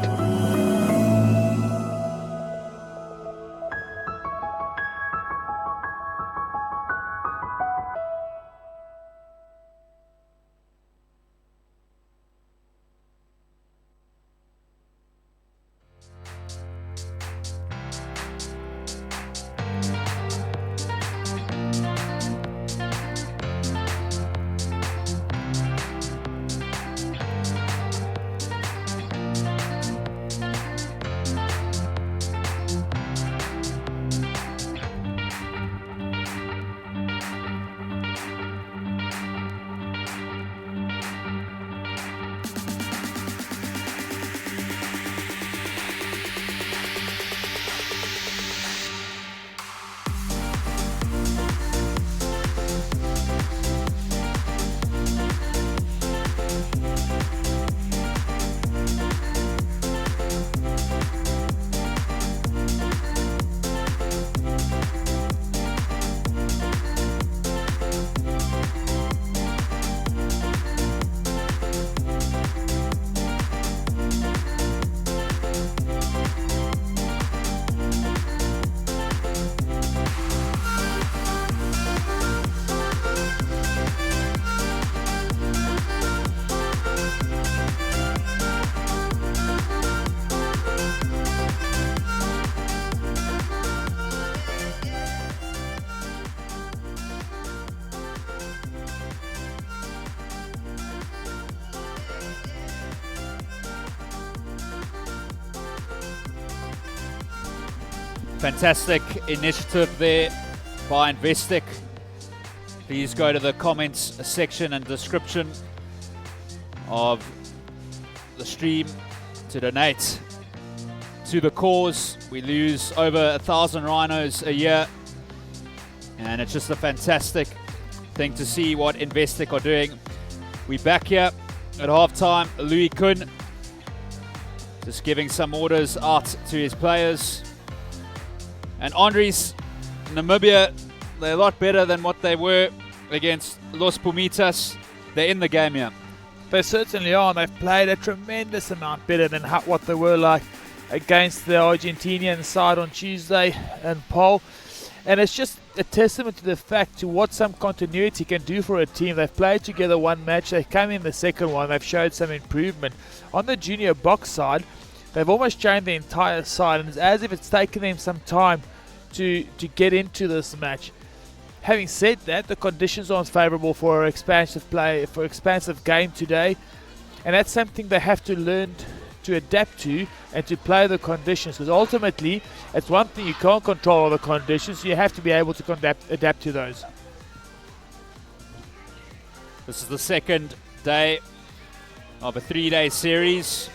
Fantastic initiative there by Investec. Please go to the comments section and description of the stream to donate to the cause. We lose over 1,000 rhinos a year, and it's just a fantastic thing to see what Investec are doing. We back here at halftime. Louis Kuhn just giving some orders out to his players. And Andries, Namibia, they're a lot better than what they were against Los Pumitas. They're in the game here. They certainly are, and they've played a tremendous amount better than what they were like against the Argentinian side on Tuesday and Paul. And it's just a testament to the fact to what some continuity can do for a team. They've played together one match, they came in the second one, they've showed some improvement. On the junior box side, they've almost changed the entire side, and it's as if it's taken them some time to get into this match. Having said that, the conditions aren't favourable for expansive play, for expansive game today, and that's something they have to learn to adapt to and to play the conditions, because ultimately it's one thing you can't control all the conditions, so you have to be able to adapt to those. This is the second day of a 3-day series.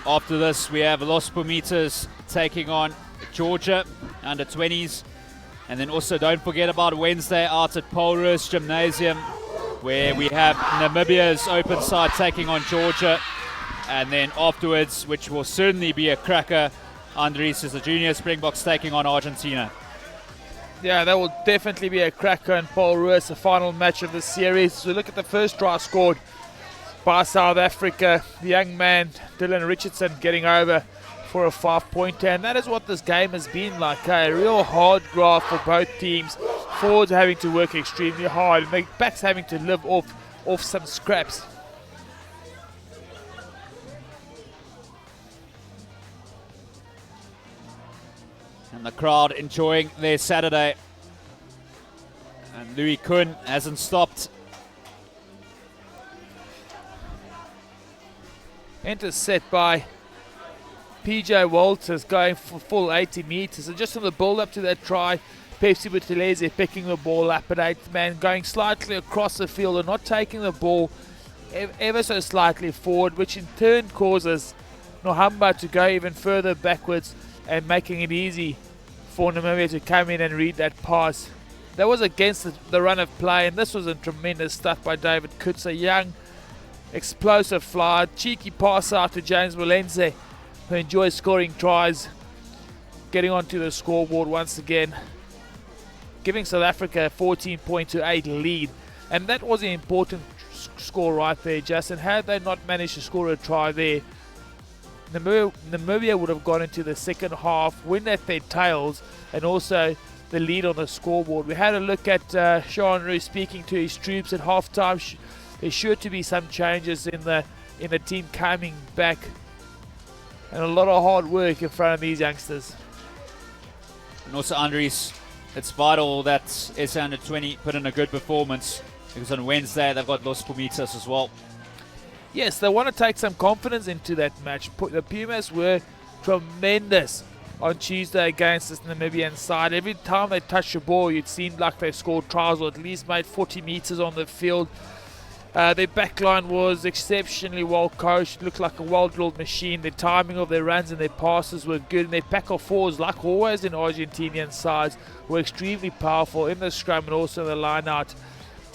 After this, we have Los Pumitas taking on Georgia under 20s. And then also don't forget about Wednesday out at Polrus Gymnasium, where we have Namibia's open side taking on Georgia. And then afterwards, which will certainly be a cracker, Andries is the junior Springboks taking on Argentina. Yeah, that will definitely be a cracker in Polrus, the final match of the series. So look at the first try scored by South Africa. The young man, Dylan Richardson, getting over for a 5-pointer, and that is what this game has been like, a real hard graft for both teams. Forwards having to work extremely hard, and the backs having to live off some scraps. And the crowd enjoying their Saturday. And Louis Kuhn hasn't stopped. Intercept by PJ Walters going for full 80 meters, and just on the build up to that try, Pepsi Buthelezi picking the ball up at 8th man, going slightly across the field and not taking the ball ever so slightly forward, which in turn causes Nohamba to go even further backwards and making it easy for Namibia to come in and read that pass. That was against the run of play, and this was a tremendous stuff by David COETZER. Young, explosive flyer, cheeky pass out to James Molense, who enjoys scoring tries, getting onto the scoreboard once again, giving South Africa a 14-8 lead. And that was an important score right there, Justin. Had they not managed to score a try there, Namibia would have gone into the second half, win at their tails, and also the lead on the scoreboard. We had a look at Sean Roux speaking to his troops at halftime. There's sure to be some changes in the team coming back, and a lot of hard work in front of these youngsters. And also, Andries, it's vital that SA under 20 put in a good performance, because on Wednesday they've got Los Pumitas as well. Yes, they want to take some confidence into that match. The Pumas were tremendous on Tuesday against this Namibian side. Every time they touched the ball, it seemed like they scored tries or at least made 40 meters on the field. Their backline was exceptionally well coached, looked like a well-drilled machine. The timing of their runs and their passes were good, and their pack of fours, like always in Argentinian sides, were extremely powerful in the scrum and also in the line-out.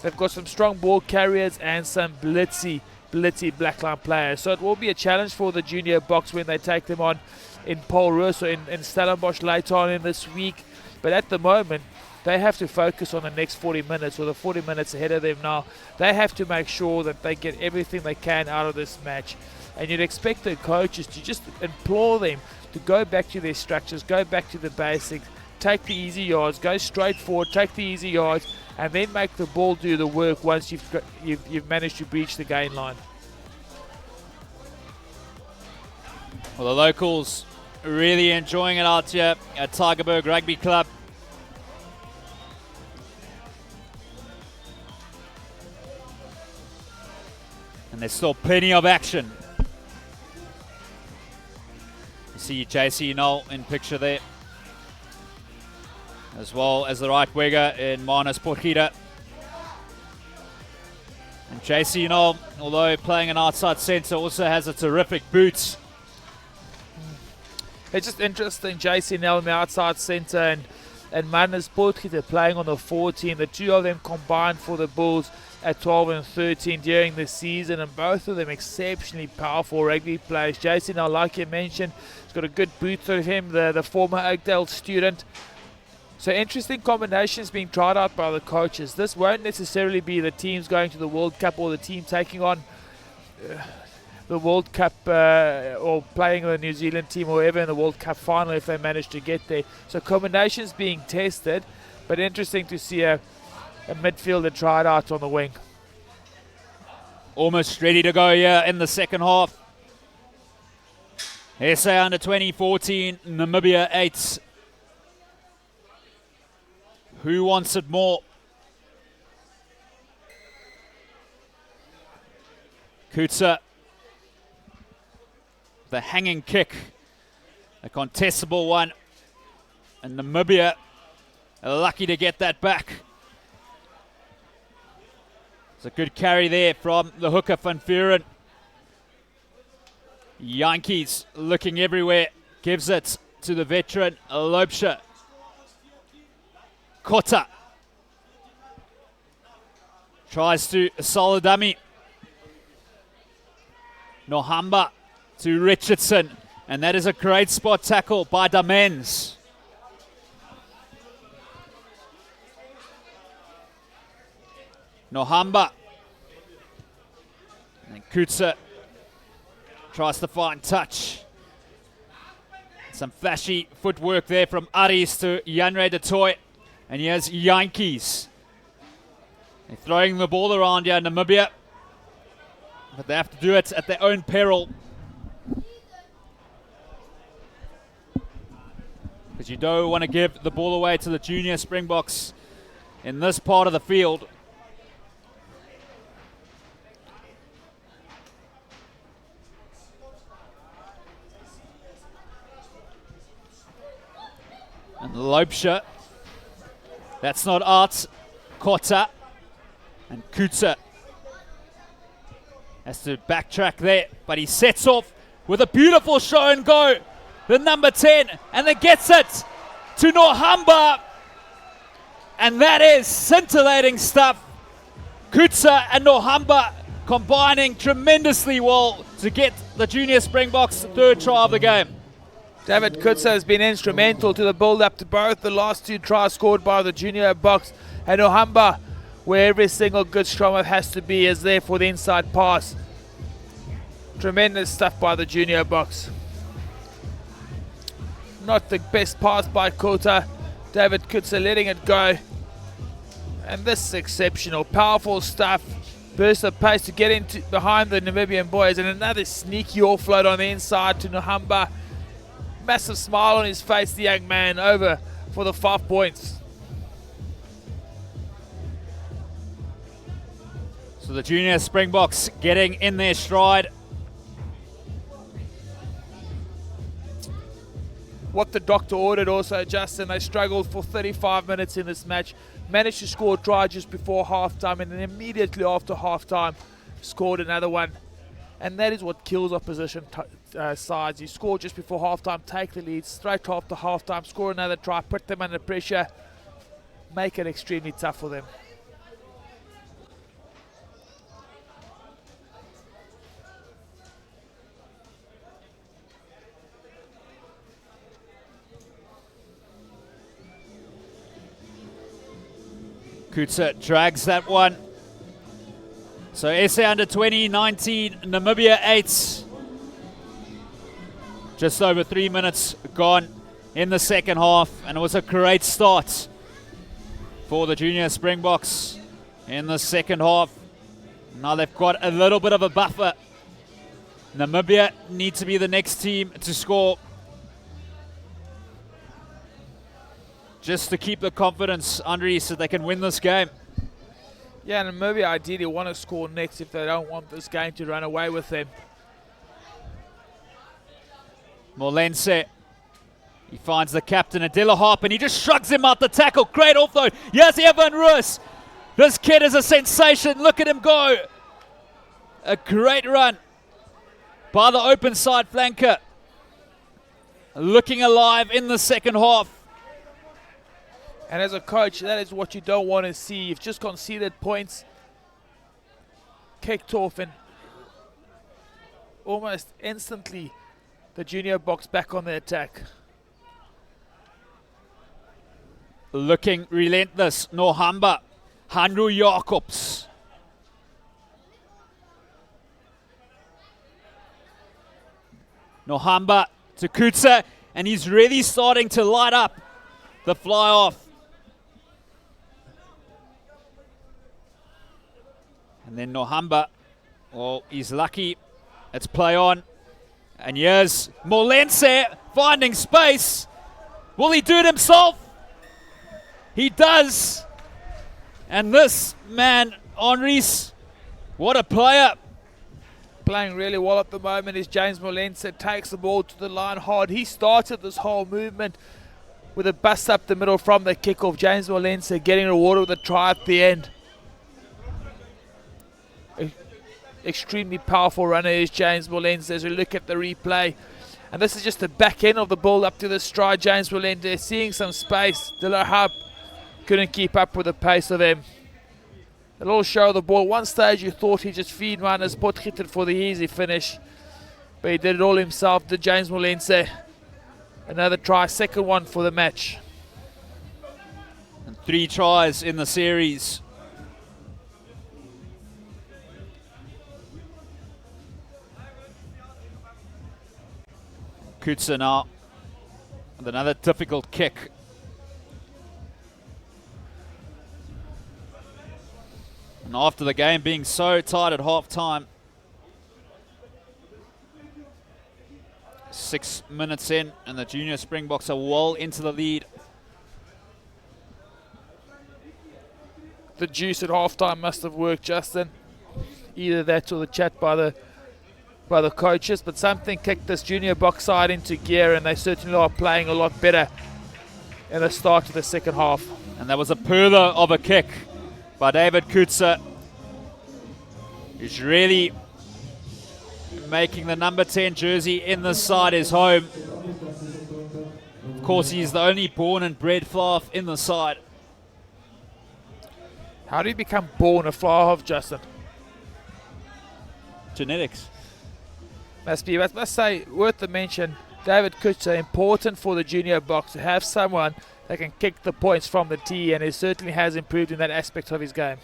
They've got some strong ball carriers and some blitzy blackline players. So it will be a challenge for the junior box when they take them on in Polrus or in Stellenbosch later on in this week. But at the moment, they have to focus on the next 40 minutes, or the 40 minutes ahead of them now. They have to make sure that they get everything they can out of this match. And you'd expect the coaches to just implore them to go back to their structures, go back to the basics, take the easy yards, go straight forward, take the easy yards, and then make the ball do the work once you've managed to breach the gain line. Well, the locals really enjoying it out here at Tygerberg Rugby Club. And there's still plenty of action. You see JC Null in picture there, as well as the right winger in Manus Porchida. And JC Null, although playing an outside centre, also has a terrific boots. It's just interesting, JC Null in the outside centre and Manus Porchida playing on the 14. The two of them combined for the Bulls at 12 and 13 during the season, and both of them exceptionally powerful rugby players. JC Null, like you mentioned, has got a good boot of him, the former Oakdale student. So interesting combinations being tried out by the coaches. This won't necessarily be the teams going to the World Cup or the team taking on the World Cup or playing the New Zealand team or ever in the World Cup final if they manage to get there. So combinations being tested, but interesting to see a midfielder tried out on the wing. Almost ready to go here in the second half. SA under 20, 14, Namibia 8. Who wants it more? COETZER, the hanging kick, a contestable one, and Namibia are lucky to get that back. It's a good carry there from the hooker Van Vuren. Yankees looking everywhere, gives it to the veteran LOUBSER. Kota tries to solid dummy. Nohamba to Richardson, and that is a great spot tackle by Damens. Nohamba and COETZER tries to find touch. Some flashy footwork there from Aris to Janre de Toy. And here's Yankees. They're throwing the ball around here in Namibia, but they have to do it at their own peril. Because you don't want to give the ball away to the junior Springboks in this part of the field. And LOUBSER, that's not art. Kota and COETZER has to backtrack there, but he sets off with a beautiful show and go. The number 10, and then gets it to Nohamba. And that is scintillating stuff. COETZER and Nohamba combining tremendously well to get the junior Springboks third try of the game. David COETZER has been instrumental to the build-up to both the last two tries scored by the junior box, and Nohamba, where every single good stronger has to be, is there for the inside pass. Tremendous stuff by the junior box. Not the best pass by COETZER. David COETZER letting it go. And this is exceptional, powerful stuff. Burst of pace to get into behind the Namibian boys, and another sneaky offload on the inside to Nohamba. Massive smile on his face, the young man, over for the 5 points. So the junior Springboks getting in their stride. What the doctor ordered also, Justin, they struggled for 35 minutes in this match. Managed to score a try just before halftime, and then immediately after halftime scored another one. And that is what kills opposition sides. You score just before halftime, take the lead, straight after halftime, score another try, put them under pressure, make it extremely tough for them. COETZER drags that one. So SA under 20, 19, Namibia 8. Just over 3 minutes gone in the second half, and it was a great start for the junior Springboks in the second half. Now they've got a little bit of a buffer. Namibia need to be the next team to score, just to keep the confidence under so they can win this game. Yeah, and Namibia ideally want to score next if they don't want this game to run away with them. Molense, he finds the captain, Adela Harp, and he just shrugs him out the tackle. Great offload. Yes, Evan Roos. This kid is a sensation. Look at him go. A great run by the open side flanker. Looking alive in the second half. And as a coach, that is what you don't want to see. You've just conceded points, kicked off, and almost instantly the junior box back on the attack. Looking relentless, Nohamba, Hanru Jacobs. Nohamba to COETZER, and he's really starting to light up the fly off. And then Nohamba, well, he's lucky. It's play on. And here's Molense finding space. Will he do it himself? He does. And this man, Henri's, what a player. Playing really well at the moment is James Molense. Takes the ball to the line hard. He started this whole movement with a bust up the middle from the kickoff. James Molense getting rewarded with a try at the end. Extremely powerful runner is James Molense as we look at the replay. And this is just the back end of the build up to the stride. James Molense seeing some space. De La Hub couldn't keep up with the pace of him. A little show of the ball. One stage you thought he just feed minus Potgieter for the easy finish. But he did it all himself, did James Molense. Another try, second one for the match. And 3 tries in the series. COETZER now with another difficult kick. And after the game being so tight at half time, 6 minutes in and the junior Springboks are well into the lead. The juice at halftime must have worked, Justin. Either that or the chat by the coaches, but something kicked this junior box side into gear, and they certainly are playing a lot better in the start of the second half. And that was a perler of a kick by David COETZER. He's really making the number 10 jersey in this side his home. Of course, he's the only born and bred fly-half in the side. How do you become born a fly-half, Justin? Genetics. Must be, but must say, worth the mention, David COETZER, important for the junior box to have someone that can kick the points from the tee, and he certainly has improved in that aspect of his game.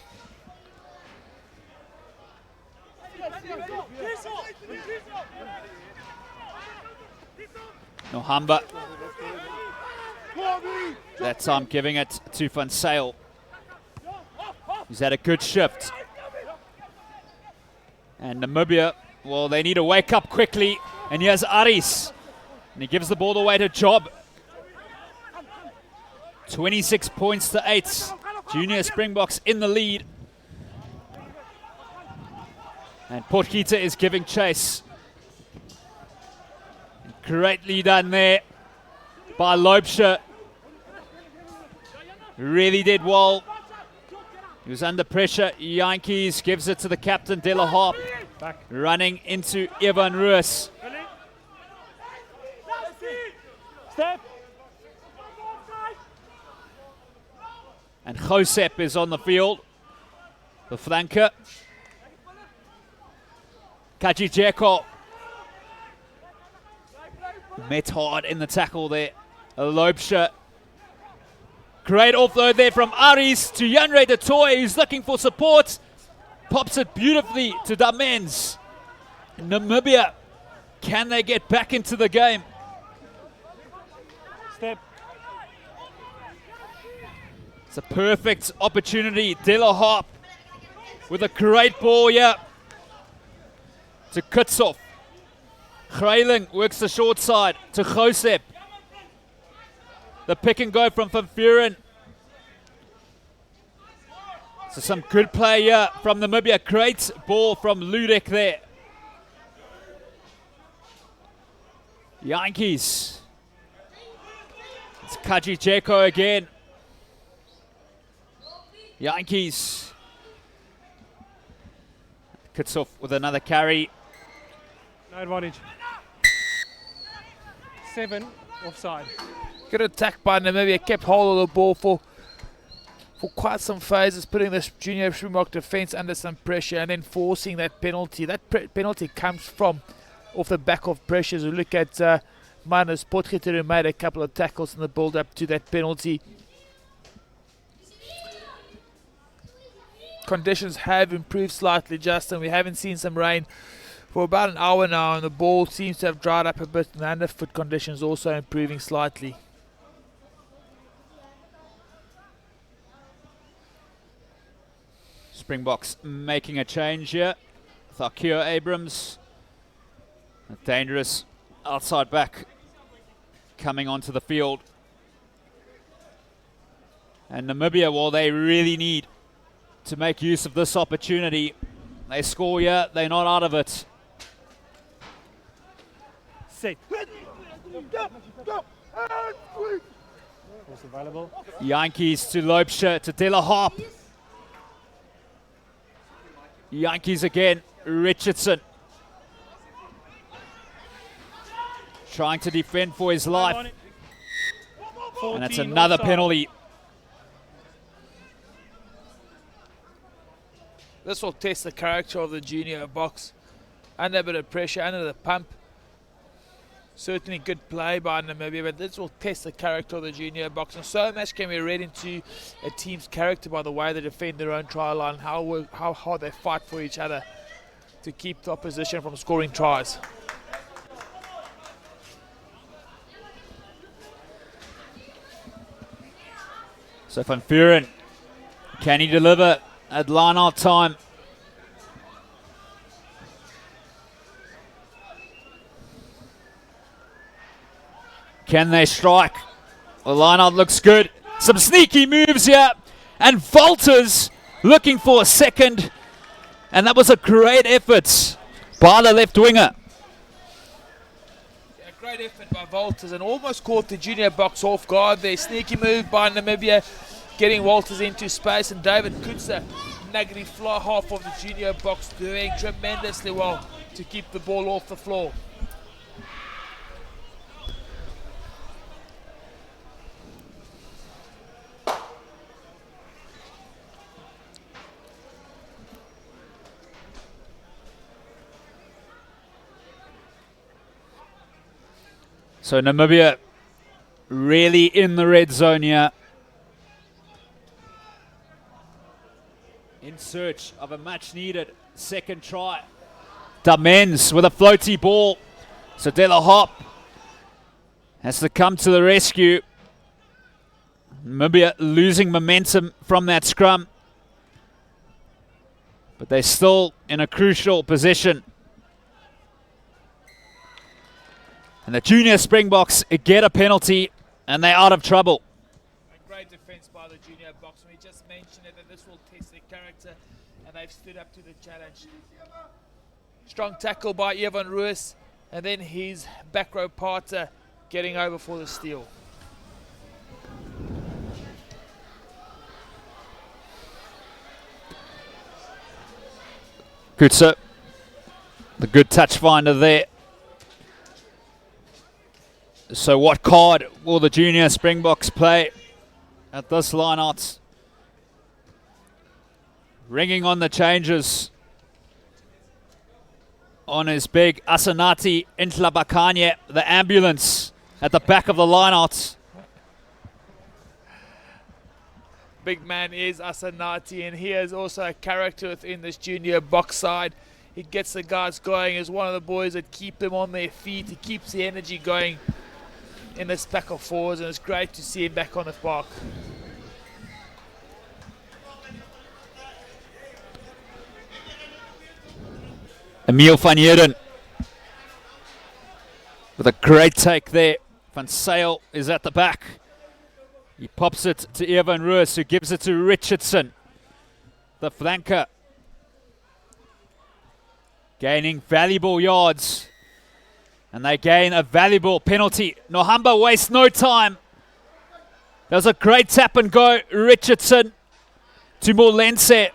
Nohamba. That time giving it to Van Sail. He's had a good shift. And Namibia, well, they need to wake up quickly. And here's Aris. And he gives the ball away to Job. 26 points to 8. Junior Springboks in the lead. And Potgieter is giving chase. Greatly done there by LOUBSER. Really did well. He was under pressure. Yankees gives it to the captain, De La Harp. Running into Evan Ruus. And Josep is on the field. The flanker. Kajijeko. Met hard in the tackle there. LOUBSER. Great offload there from Aris to Janre de Toy, who's looking for support. Pops it beautifully to Damens. Namibia, can they get back into the game? Step. It's a perfect opportunity. De La Harp with a great ball here to Kutsov. Greiling works the short side to Josep. The pick and go from Van Vuren. So some good play here from Namibia. Great ball from Ludek there. Yankees. It's Kajijeko again. Yankees. Kutsov with another carry. No advantage. 7 offside. Good attack by Namibia, kept hold of the ball for quite some phases, putting this junior Springbok defence under some pressure and then forcing that penalty. That penalty comes from off the back of pressures. We look at Manus Potgieter, who made a couple of tackles in the build-up to that penalty. Conditions have improved slightly, Justin. We haven't seen some rain for about an hour now, and the ball seems to have dried up a bit, and the underfoot conditions also improving slightly. Springboks making a change here. Thakio Abrams A dangerous outside back coming onto the field. And Namibia, well, they really need to make use of this opportunity. They score here, they're not out of it. Set. Who's available? Yankees to LOUBSER to De La Harp. Yankees again, Richardson. Trying to defend for his life. And that's 14 another offside. penalty. This will test the character of the junior box. Under a bit of pressure, under the pump. Certainly good play by Namibia, but this will test the character of the junior box. And so much can be read into a team's character by the way they defend their own try line, how hard they fight for each other to keep the opposition from scoring tries. So Van Vuren, can he deliver at line-out time? Can they strike? The line-out looks good. Some sneaky moves here. And Walters looking for a second. And that was a great effort by the left winger. Yeah, great effort by Walters and almost caught the junior box off guard there. Sneaky move by Namibia, getting Walters into space, and David COETZER negative fly half of the junior box, doing tremendously well to keep the ball off the floor. So Namibia really in the red zone here. In search of a much needed second try. Damens with a floaty ball. So De La Harp has to come to the rescue. Namibia losing momentum from that scrum. But they're still in a crucial position. And the junior Springboks get a penalty and they're out of trouble. A great defense by the junior box. We just mentioned it, that this will test their character, and they've stood up to the challenge. Strong tackle by Evan Ruiz, and then his back row partner getting over for the steal. COETZER, the good touch finder there. So what card will the junior Springboks play at this line-out? Ringing on the changes on his big Asanati Intlabakanye, the ambulance at the back of the line-out. Big man is Asanati, and he is also a character within this junior box side. He gets the guys going as one of the boys that keep them on their feet. He keeps the energy going in this pack of fours, and it's great to see him back on the park. Emil van Heerden with a great take there. Van Sail is at the back. He pops it to Evan Ruiz, who gives it to Richardson, the flanker. Gaining valuable yards. And they gain a valuable penalty. Nohamba wastes no time. That was a great tap and go. Richardson to Molense,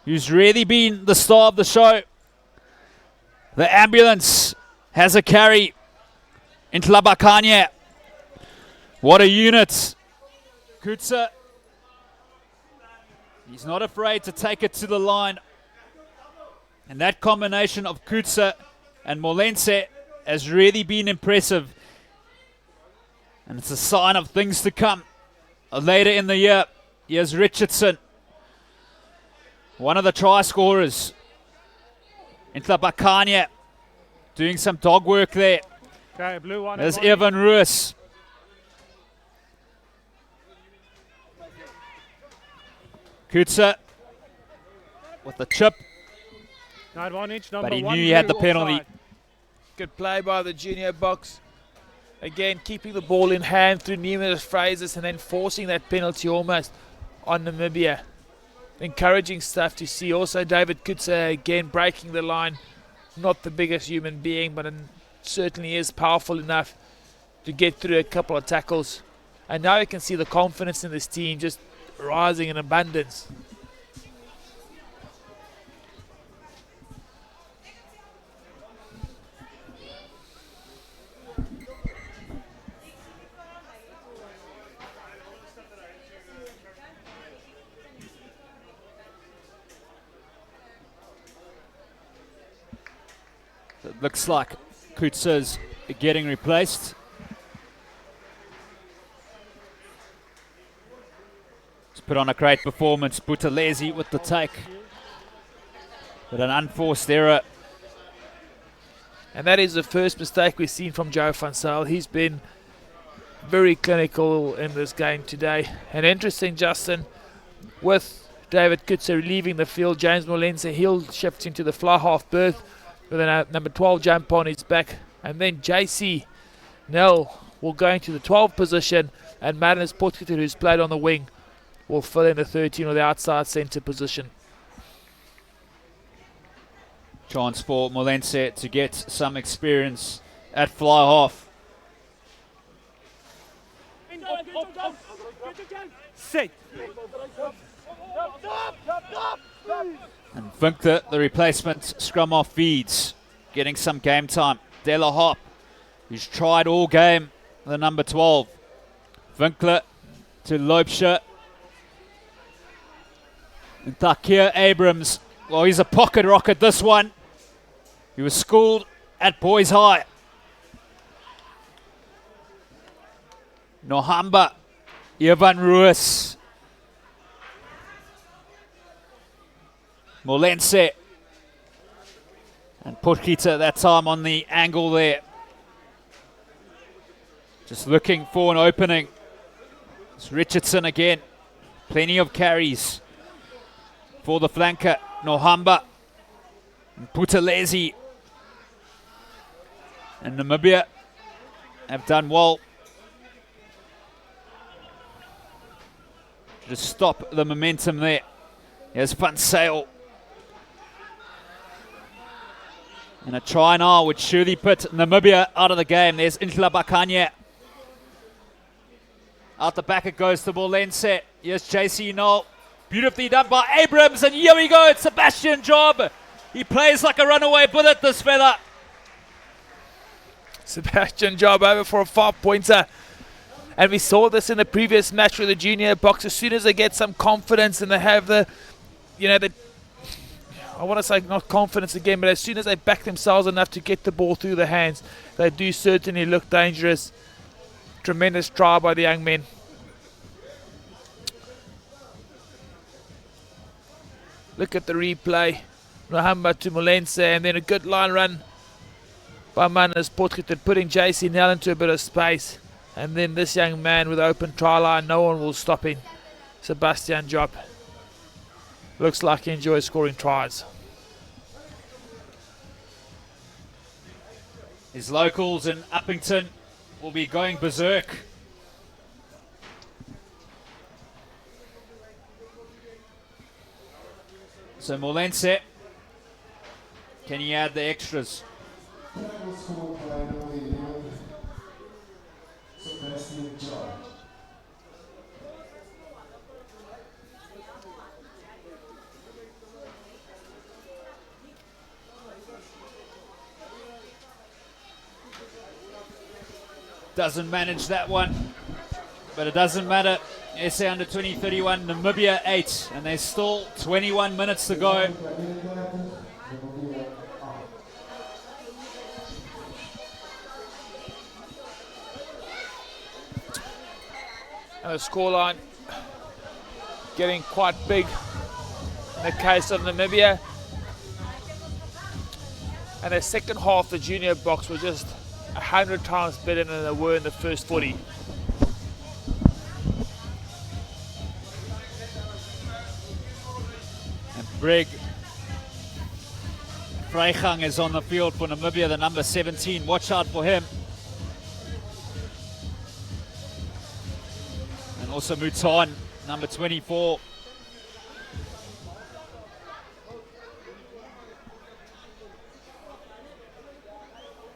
who's really been the star of the show. The ambulance has a carry into Labakanya. What a unit. COETZER, he's not afraid to take it to the line. And that combination of COETZER and Molense has really been impressive. And it's a sign of things to come later in the year. Here's Richardson, one of the try scorers. Intlabakanya doing some dog work there. Okay, blue one. There's Evan Ruiz. COETZER with the chip. No advantage, number But he one knew he had blue the penalty. offside. Good play by the junior box. Again, keeping the ball in hand through numerous phases and then forcing that penalty almost on Namibia. Encouraging stuff to see. Also David COETZER again breaking the line. Not the biggest human being, but certainly is powerful enough to get through a couple of tackles. And now you can see the confidence in this team just rising in abundance. It looks like COETZER's getting replaced. He's put on a great performance. Buthelezi with the take. But an unforced error. And that is the first mistake we've seen from Joe van Zyl. He's been very clinical in this game today. And interesting, Justin, with David COETZER leaving the field, James Molense, he'll shift into the fly half berth with a number 12 jump on his back. And then JC Nell will go into the 12 position, and Marinus Potgieter, who's played on the wing, will fill in the 13 or the outside centre position. Chance for Molense to get some experience at fly half. Set. And Winkler, the replacement scrum off feeds, getting some game time. De La Hop, who's tried all game, the number 12. Winkler to LOUBSER. And Takir Abrams, well, he's a pocket rocket, this one. He was schooled at Boys High. Nohamba, Ivan Ruiz. Molense. And Potgieter that time on the angle there. Just looking for an opening. It's Richardson again. Plenty of carries for the flanker. Nohamba. And Buthelezi. And Namibia have done well to stop the momentum there. Here's Van Zyl. And a try now would surely put Namibia out of the game. There's Intla Bakanye. Out the back it goes to Molense. Here's JC Null. Beautifully done by Abrams. And here we go. It's Sebastian Job. He plays like a runaway bullet, this fella. Sebastian Job over for a 5-pointer. And we saw this in the previous match with the junior box. As soon as they get some confidence and they have the, I want to say not confidence again, but as soon as they back themselves enough to get the ball through the hands, they do certainly look dangerous. Tremendous try by the young men. Look at the replay. Rahamba to Molense, and then a good line run by Marinus Potgieter, putting JC Nell into a bit of space. And then this young man with open try line, no one will stop him. Sebastian Job. Looks like he enjoys scoring tries. His locals in Uppington will be going berserk. So Molense, can he add the extras? Doesn't manage that one, but it doesn't matter. SA under 20, 31, Namibia 8, and there's still 21 minutes to go. And the scoreline getting quite big in the case of Namibia. And the second half, the junior box was just 100 times better than they were in the first 40. And Brig Vrygang is on the field for Namibia, the number 17. Watch out for him. And also Mutan, number 24.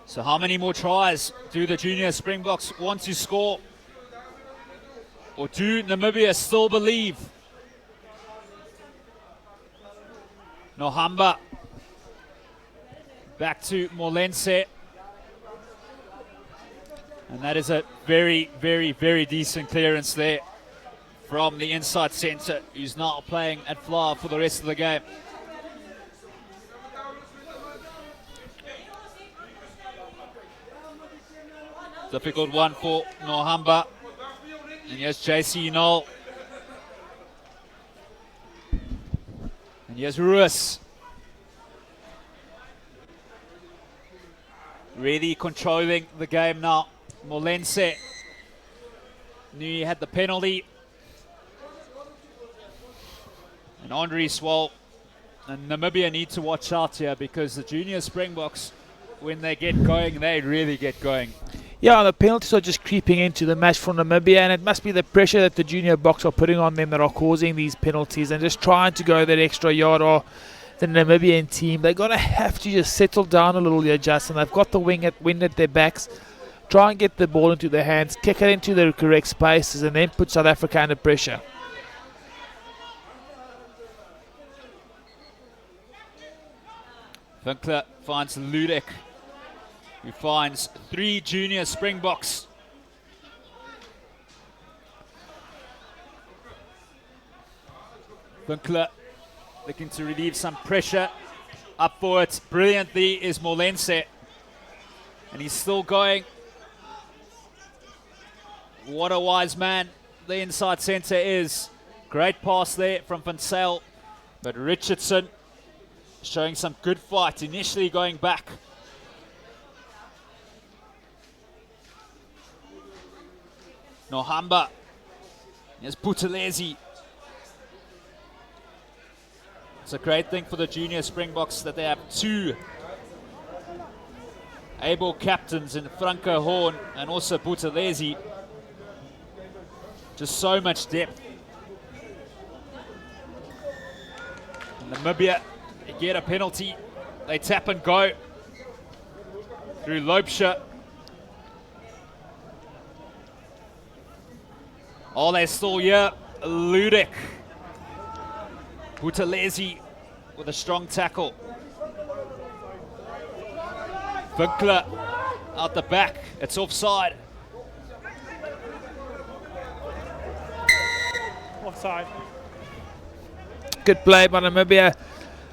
So how many more tries do the junior Springboks want to score? Or do Namibia still believe? Nohamba. Back to Molense. And that is a very, very, very decent clearance there from the inside centre, who's now playing at flower for the rest of the game. Difficult one for Nohamba. And here's JC Null. And here's Ruiz. Really controlling the game now. Molense knew he had the penalty. And Andre Swal. And Namibia need to watch out here because the junior Springboks, when they get going, they really get going. Yeah, the penalties are just creeping into the match for Namibia, and it must be the pressure that the junior Boks are putting on them that are causing these penalties and just trying to go that extra yard. Or the Namibian team, they're going to have to just settle down a little here, Justin. They've got the wind at their backs. Try and get the ball into their hands, kick it into the correct spaces, and then put South Africa under pressure. Winkler finds Ludek, who finds 3 junior Springboks. Winkler looking to relieve some pressure. Up for it brilliantly is Molense. And he's still going. What a wise man the inside centre is. Great pass there from Van Zyl. But Richardson showing some good fight, initially going back. Nohamba. Here's Buthelezi. It's a great thing for the junior Springboks that they have 2 able captains in Franco Horn and also Buthelezi. Just so much depth. And Namibia, they get a penalty. They tap and go through LOUBSER. Oh, they're still here. Ludek. Buthelezi with a strong tackle. Winkler out the back. It's offside. Offside. Good play by Namibia.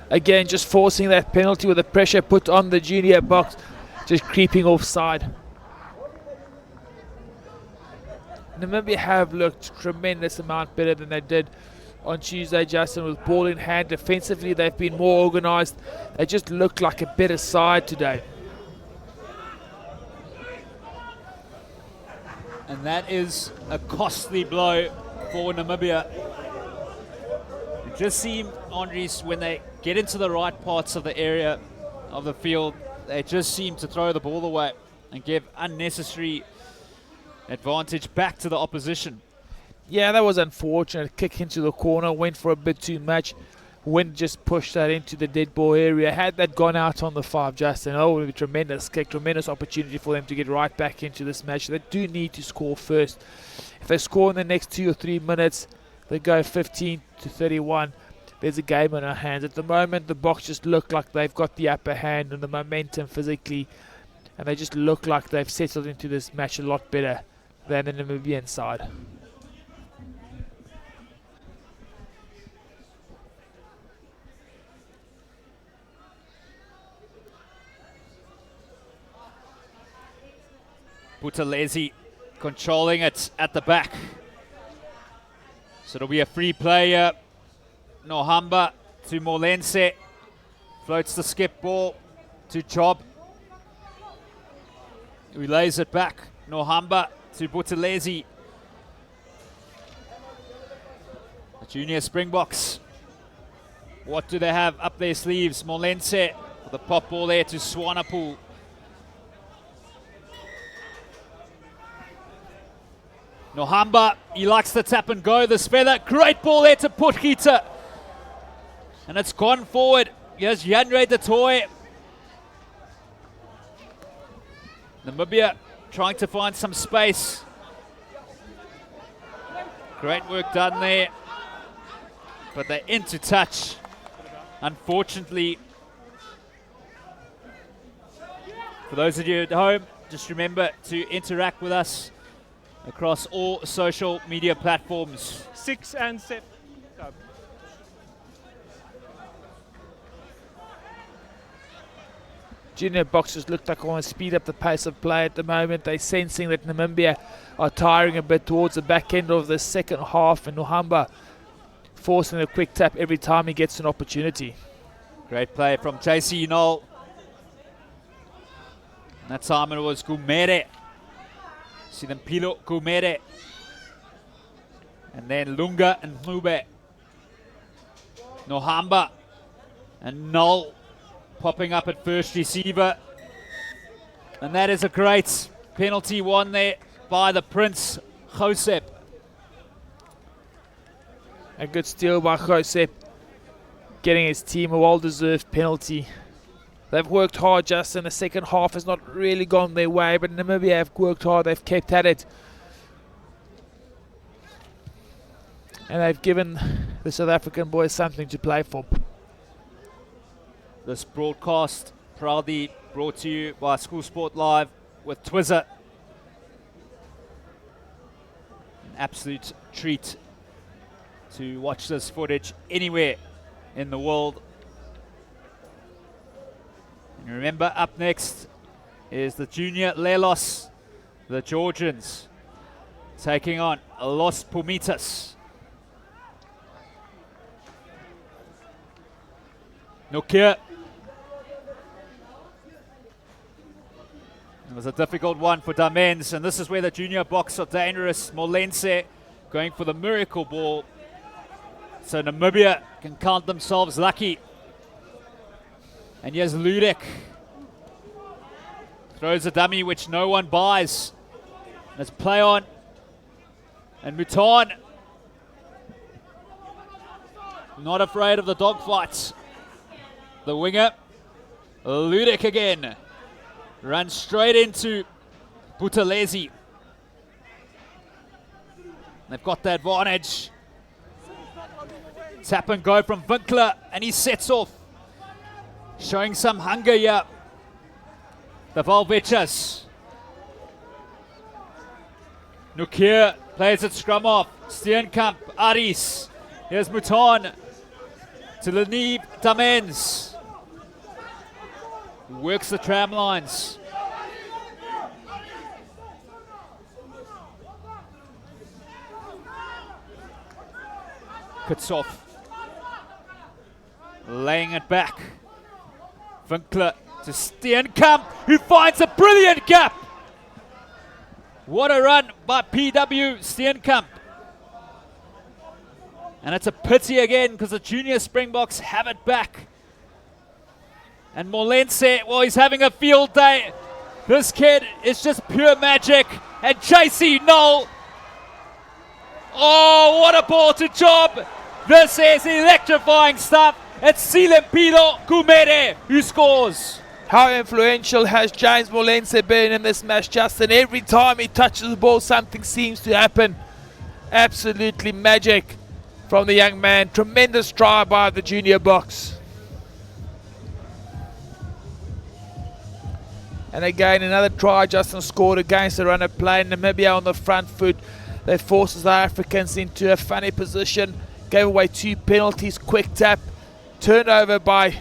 Again, just forcing that penalty with the pressure put on the junior Boks, just creeping offside. Namibia have looked tremendous amount better than they did on Tuesday, Justin, with ball in hand. Defensively, they've been more organised. They just look like a better side today. And that is a costly blow for Namibia. It just seemed, Andres, when they get into the right parts of the area of the field, they just seem to throw the ball away and give unnecessary advantage back to the opposition. Yeah, that was unfortunate. Kick into the corner, went for a bit too much. Wind just pushed that into the dead ball area. Had that gone out on the 5, Justin, oh, it would be a tremendous kick, tremendous opportunity for them to get right back into this match. They do need to score first. If they score in the next 2 or 3 minutes, they go 15-31. There's a game on our hands. At the moment, the Boks just look like they've got the upper hand and the momentum physically, and they just look like they've settled into this match a lot better than the Namibian side. Buthelezi controlling it at the back. So it'll be a free player. Nohamba to Molense. Floats the skip ball to Job. He lays it back. Nohamba to Buthelezi. The junior Springboks. What do they have up their sleeves? Molense The pop ball there to Swanepoel. Nohamba, he likes to tap and go, this fella. Great ball there to Potgieter. And it's gone forward. Here's Janre de Toy. Namibia trying to find some space. Great work done there. But they're into touch. Unfortunately, for those of you at home, just remember to interact with us across all social media platforms. 6 and 7. Junior boxers look like they want to speed up the pace of play at the moment. They're sensing that Namibia are tiring a bit towards the back end of the second half, and Nohamba forcing a quick tap every time he gets an opportunity. Great play from JC Null. That time it was Gumere. Sidampilo Gumere. And then Lunga and Mube. Nohamba and Null popping up at first receiver. And that is a great penalty won there by the Prince, Josep. A good steal by Josep, getting his team a well-deserved penalty. They've worked hard, Justin. The second half has not really gone their way, but Namibia have worked hard. They've kept at it. And they've given the South African boys something to play for. This broadcast proudly brought to you by School Sport Live with Twizzer. An absolute treat to watch this footage anywhere in the world. And remember, up next is the Junior Lelos, the Georgians, taking on Los Pumitas. Nokia. It was a difficult one for Damens, and this is where the junior box are dangerous. Molense going for the miracle ball. So Namibia can count themselves lucky. And here's Ludek. Throws a dummy which no one buys. Let's play on. And Mutan. Not afraid of the dogfights. The winger. Ludek again. Runs straight into Buthelezi. They've got the advantage. Tap and go from Winkler, and he sets off. Showing some hunger here. The Valvechas. Nukir plays it scrum off. Steenkamp, Aris. Here's Mutan to Lenib Damens. Works the tram lines. Kutsov laying it back. Winkler to Steenkamp, who finds a brilliant gap. What a run by PW Steenkamp. And it's a pity again because the junior Springboks have it back. And Molense, well, he's having a field day. This kid is just pure magic. And JC Null. Oh, what a ball to job. This is electrifying stuff. It's Silempilo Kumere who scores. How influential has James Molense been in this match, Justin? Every time he touches the ball, something seems to happen. Absolutely magic from the young man. Tremendous try by the junior box. And again, another try Justin scored against the run of play. Namibia on the front foot. They forced the South Africans into a funny position. Gave away 2 penalties, quick tap. Turnover by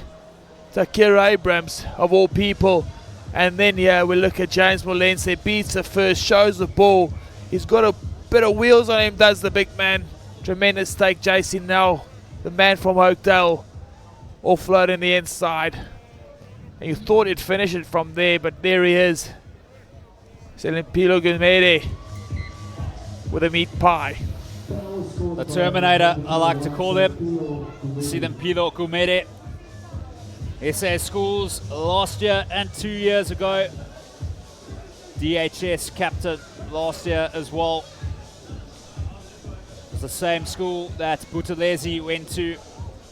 Takira Abrams, of all people. And then, yeah, we look at James Molense. Beats the first, shows the ball. He's got a bit of wheels on him, does the big man. Tremendous take, JC Null, the man from Oakdale, offloading the inside. And you thought he'd finish it from there, but there he is. Selempilo Gumere with a meat pie. The Terminator, I like to call him. Selempilo Gumere. SA Schools last year and 2 years ago. DHS captain last year as well. It's the same school that Buthelezi went to,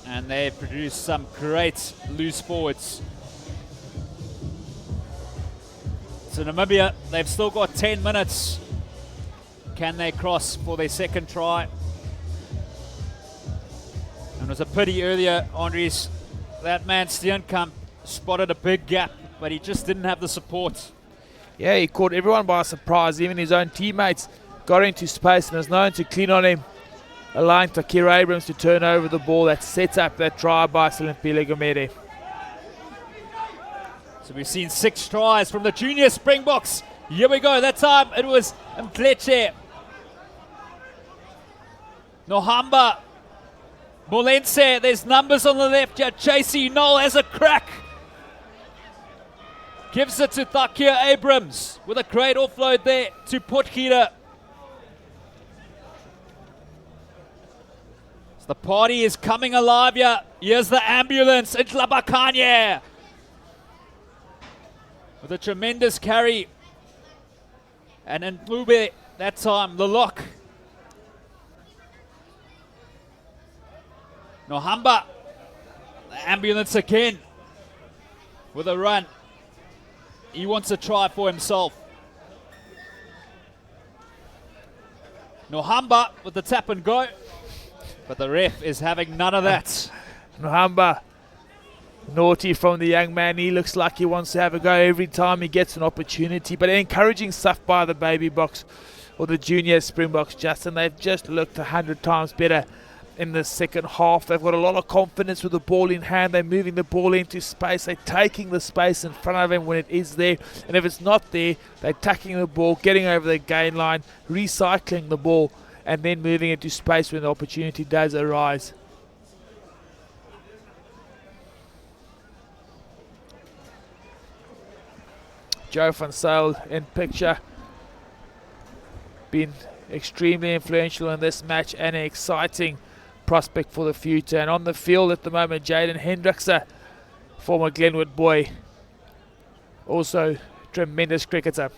and they produced some great loose forwards. So Namibia, they've still got 10 minutes. Can they cross for their second try? And it was a pity earlier, Andries, that man Steenkamp spotted a big gap, but he just didn't have the support. Yeah, he caught everyone by surprise. Even his own teammates got into space and was known to clean on him, allowing Takira Abrams to turn over the ball that sets up that try by Selimpile Gomede. So we've seen 6 tries from the junior Springboks. Here we go. That time it was Mkleche, Nohamba, Molense. There's numbers on the left here. JC Knoll has a crack. Gives it to Takia Abrams with a great offload there to Potgieter. So the party is coming alive here. Here's the ambulance. It's Labakanye with a tremendous carry. And in Lube, that time, the lock. Nohamba, the ambulance again with a run. He wants a try for himself. Nohamba with the tap and go, but the ref is having none of that. Nohamba, naughty from the young man. He looks like he wants to have a go every time he gets an opportunity, but encouraging stuff by the baby box or the junior Springboks, Justin. They've just looked 100 times better in the second half. They've got a lot of confidence with the ball in hand. They're moving the ball into space. They're taking the space in front of them when it is there. And if it's not there, they're tackling the ball, getting over the gain line, recycling the ball, and then moving into space when the opportunity does arise. Joe van Zyl in picture. Been extremely influential in this match and an exciting prospect for the future. And on the field at the moment, Jaden Hendrickse, former Glenwood boy, also tremendous cricketer.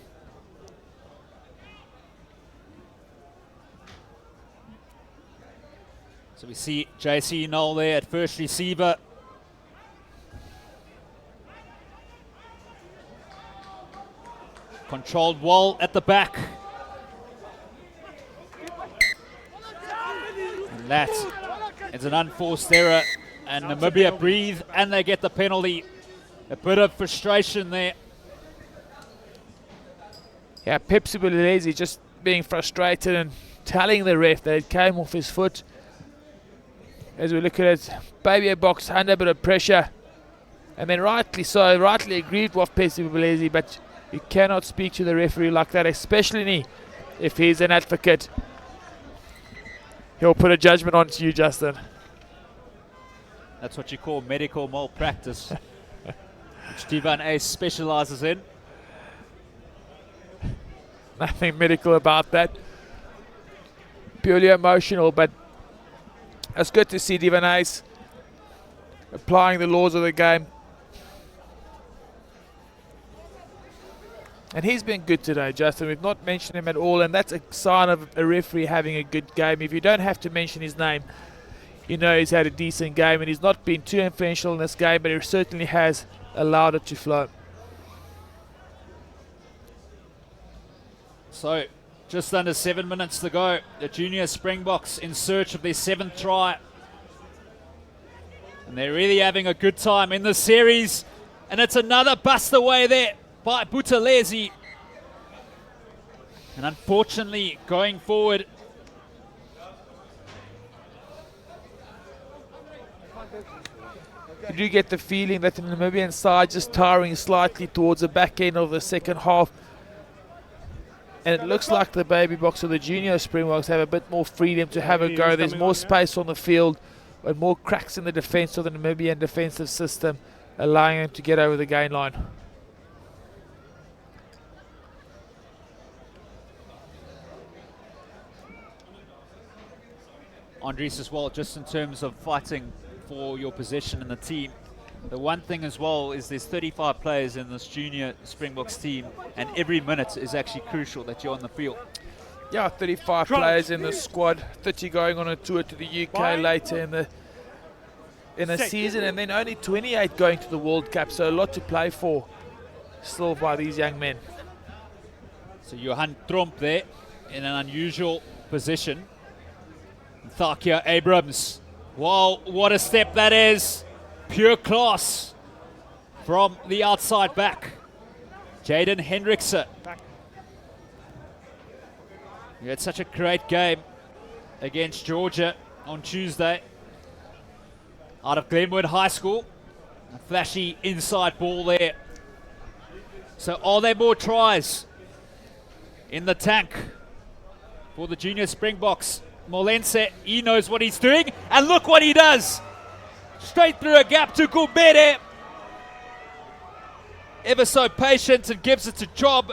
So we see JC Knoll there at first receiver. Controlled wall at the back. And that is an unforced error. And Namibia breathe and they get the penalty. A bit of frustration there. Yeah, Pepsi Buthelezi just being frustrated and telling the ref that it came off his foot. As we look at it, baby box under a bit of pressure. And then rightly so, rightly agreed with Pepsi Buthelezi, but you cannot speak to the referee like that, especially if he's an advocate. He'll put a judgment on to you, Justin. That's what you call medical malpractice, which Divan Ace specializes in. Nothing medical about that. Purely emotional, but it's good to see Divan Ace applying the laws of the game. And he's been good today, Justin. We've not mentioned him at all, and that's a sign of a referee having a good game. If you don't have to mention his name, you know he's had a decent game, and he's not been too influential in this game, but he certainly has allowed it to flow. So, just under 7 minutes to go. The junior Springboks in search of their 7th try. And they're really having a good time in the series. And it's another bust away there by Buthelezi. And unfortunately, going forward, You do get the feeling that the Namibian side just tiring slightly towards the back end of the second half. And it looks like the baby box or the junior Springboks have a bit more freedom to have a go. There's more space on the field and more cracks in the defence of the Namibian defensive system, allowing them to get over the gain line. Andries as well, just in terms of fighting for your position in the team. The one thing as well is there's 35 players in this junior Springboks team, and every minute is actually crucial that you're on the field. Yeah, 35 players in the squad, 30 going on a tour to the UK later in the season, and then only 28 going to the World Cup, so a lot to play for still by these young men. So Johan Tromp there in an unusual position. Thakia Abrams. Wow, what a step that is. Pure class from the outside back. Jaden Hendrickson. You had such a great game against Georgia on Tuesday. Out of Glenwood High School. A flashy inside ball there. So are there more tries in the tank for the junior Springboks? Molense, he knows what he's doing, and look what he does. Straight through a gap to Gubere. Ever so patient and gives it a job.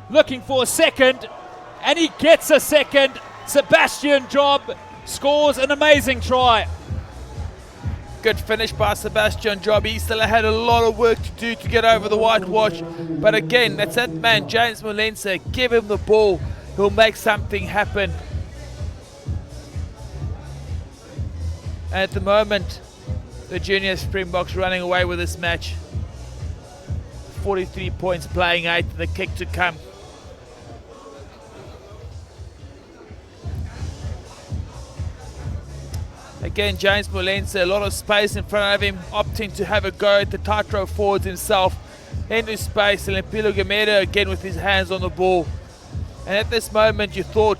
Looking for a second, and he gets a second. Sebastian Job scores an amazing try. Good finish by Sebastian Job. He still had a lot of work to do to get over the whitewash. But again, that's that man, James Molense. Give him the ball. He'll make something happen. And at the moment, the junior Springboks running away with this match. 43 points, playing 8, the kick to come. Again, James Molense, a lot of space in front of him, opting to have a go at the tightrope forwards himself. Into space, and Lepilo Gameda again with his hands on the ball. And at this moment you thought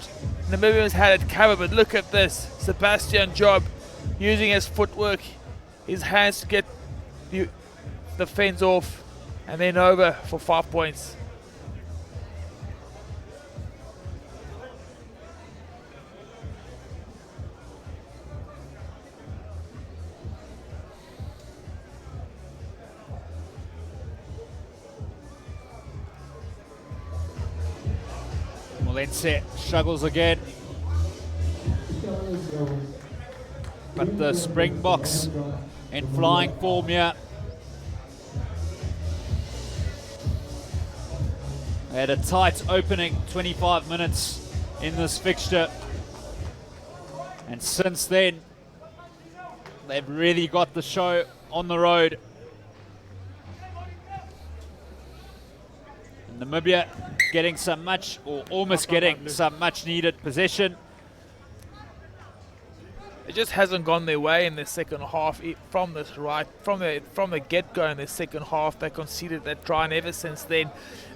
Namibians had it covered, but look at this. Sebastian Job using his footwork, his hands to get the fence off, and then over for 5 points. Molense struggles again. But the Springboks in flying form here. They had a tight opening 25 minutes in this fixture. And since then, they've really got the show on the road. And Namibia getting some much, or almost getting some much needed possession. It just hasn't gone their way in the second half from the get-go in the second half. They conceded that try, and ever since then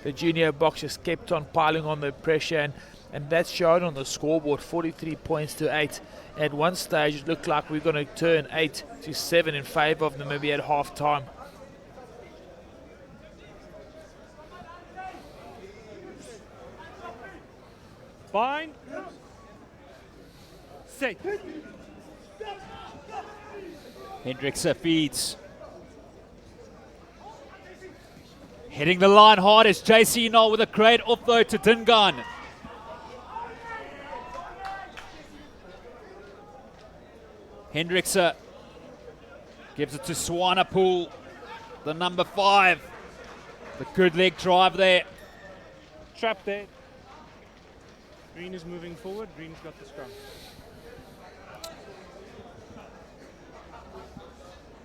the junior box just kept on piling on the pressure, and that's shown on the scoreboard. 43 points to 8. At one stage it looked like we were going to turn 8-7 in favour of Namibia at half time. Bind. Set. Hendrickson feeds. Hitting the line hard is JC Knoll with a great offload to Dingaan. Hendrickson gives it to Swanepoel, the number 5. The good leg drive there. Trap there. Green is moving forward. Green's got the scrum.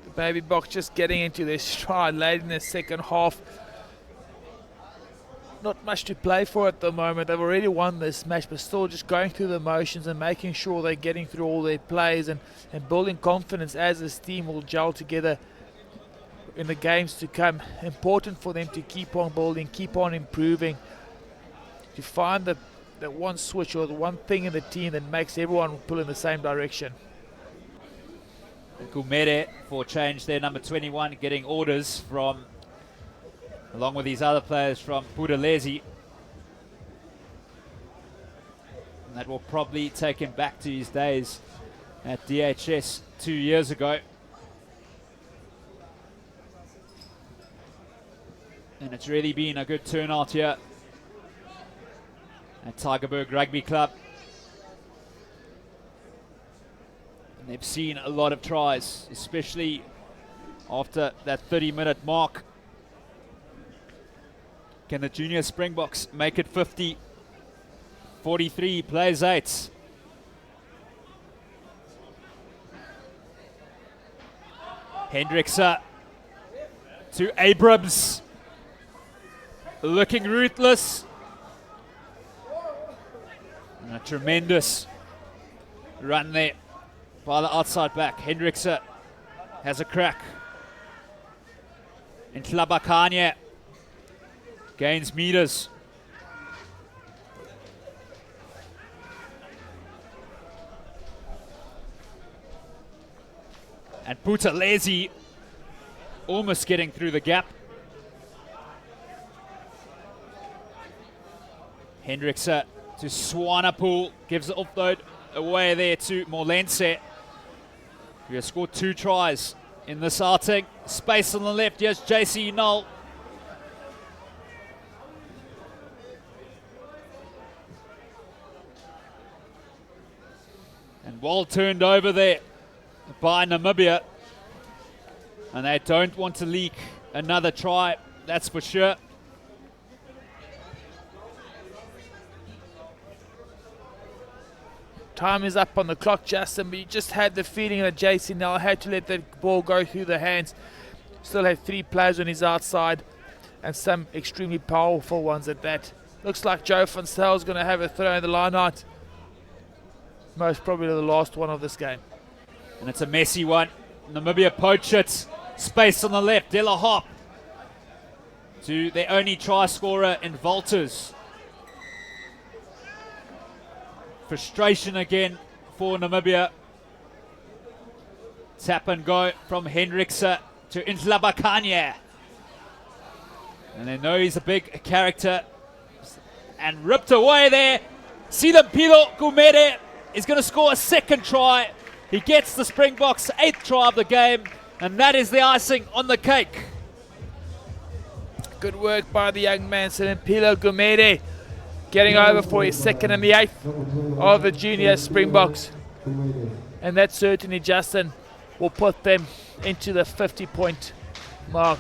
The Baby Box just getting into their stride late in the second half. Not much to play for at the moment. They've already won this match, but still just going through the motions and making sure they're getting through all their plays and building confidence as this team will gel together in the games to come. Important for them to keep on building, keep on improving, to find that one switch or the one thing in the team that makes everyone pull in the same direction. Gumere for change there, number 21, getting orders from, along with these other players, from Budalezi. And that will probably take him back to his days at DHS 2 years ago. And it's really been a good turnout here at Tygerberg Rugby Club. And they've seen a lot of tries, especially after that 30-minute mark. Can the junior Springboks make it 50? 43 plays 8. Hendrikse to Abrams. Looking ruthless. And a tremendous run there by the outside back. Hendrikse has a crack. And Tlabakanye gains meters. And Buthelezi almost getting through the gap. Hendrikse to Swanepoel, gives the offload away there to Molense, who has scored 2 tries in this outing. Space on the left, here's JC Null. And well turned over there by Namibia. And they don't want to leak another try, that's for sure. Time is up on the clock, Justin, but you just had the feeling that JC Null had to let that ball go through the hands. Still had 3 players on his outside and some extremely powerful ones at that. Looks like Joe van Zyl is going to have a throw in the line out. Most probably the last one of this game. And it's a messy one. Namibia poach it. Space on the left. Della Hop to their only try scorer in Walters. Frustration again for Namibia. Tap and go from Hendrikse to Intlabakanye. And they know he's a big character. And ripped away there. Silampilo Gumede is going to score a 2nd try. He gets the Springboks' 8th try of the game. And that is the icing on the cake. Good work by the young man, Silampilo Gumede, getting over for his 2nd and the 8th of the junior Springboks. And that certainly, Justin, will put them into the 50-point mark.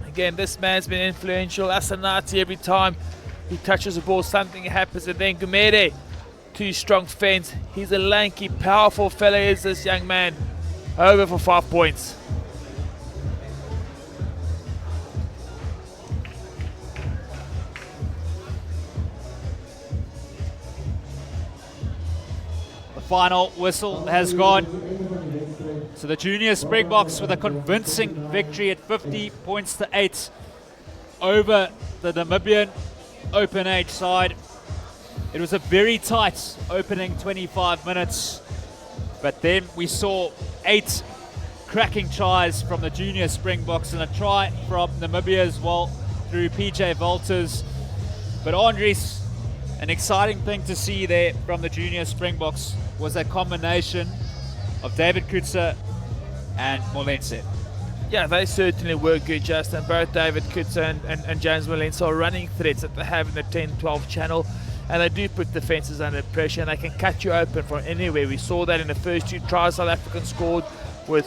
Again, this man's been influential. Asanati, every time he touches the ball, something happens. And then Gumede, 2 strong fends. He's a lanky, powerful fella, is this young man. Over for 5 points. The final whistle has gone. So the junior Springboks with a convincing victory at 50 points to 8 over the Namibian open age side. It was a very tight opening 25 minutes, but then we saw 8 cracking tries from the junior Springboks and a try from Namibia as well through PJ Walters. But Andries, an exciting thing to see there from the junior Springboks was that combination of David COETZER and Molense. Yeah, they certainly were good, Justin. Both David COETZER and James Molense are running threats that they have in the 10-12 channel. And they do put defences under pressure, and they can cut you open from anywhere. We saw that in the first 2 tries South African scored, with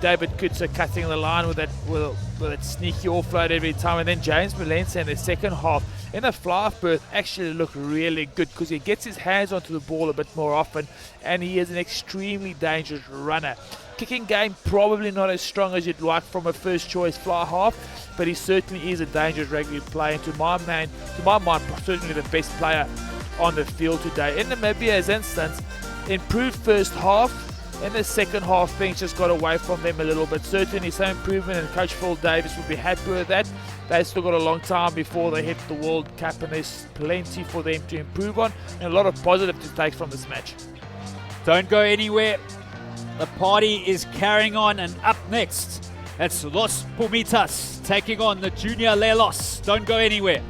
David COETZER cutting the line with that sneaky offload every time. And then James Molense in the second half, in the fly-off berth, actually looked really good because he gets his hands onto the ball a bit more often, and he is an extremely dangerous runner. Kicking game probably not as strong as you'd like from a first choice fly half, but he certainly is a dangerous rugby player, and to my mind, certainly the best player on the field today. In Namibia's instance, improved first half. In the second half, things just got away from them a little bit. Certainly some improvement, and Coach Phil Davis would be happy with that. They've still got a long time before they hit the World Cup, and there's plenty for them to improve on, and a lot of positive to take from this match. Don't go anywhere. The party is carrying on, and up next, it's Los Pumitas taking on the Junior Lelos. Don't go anywhere.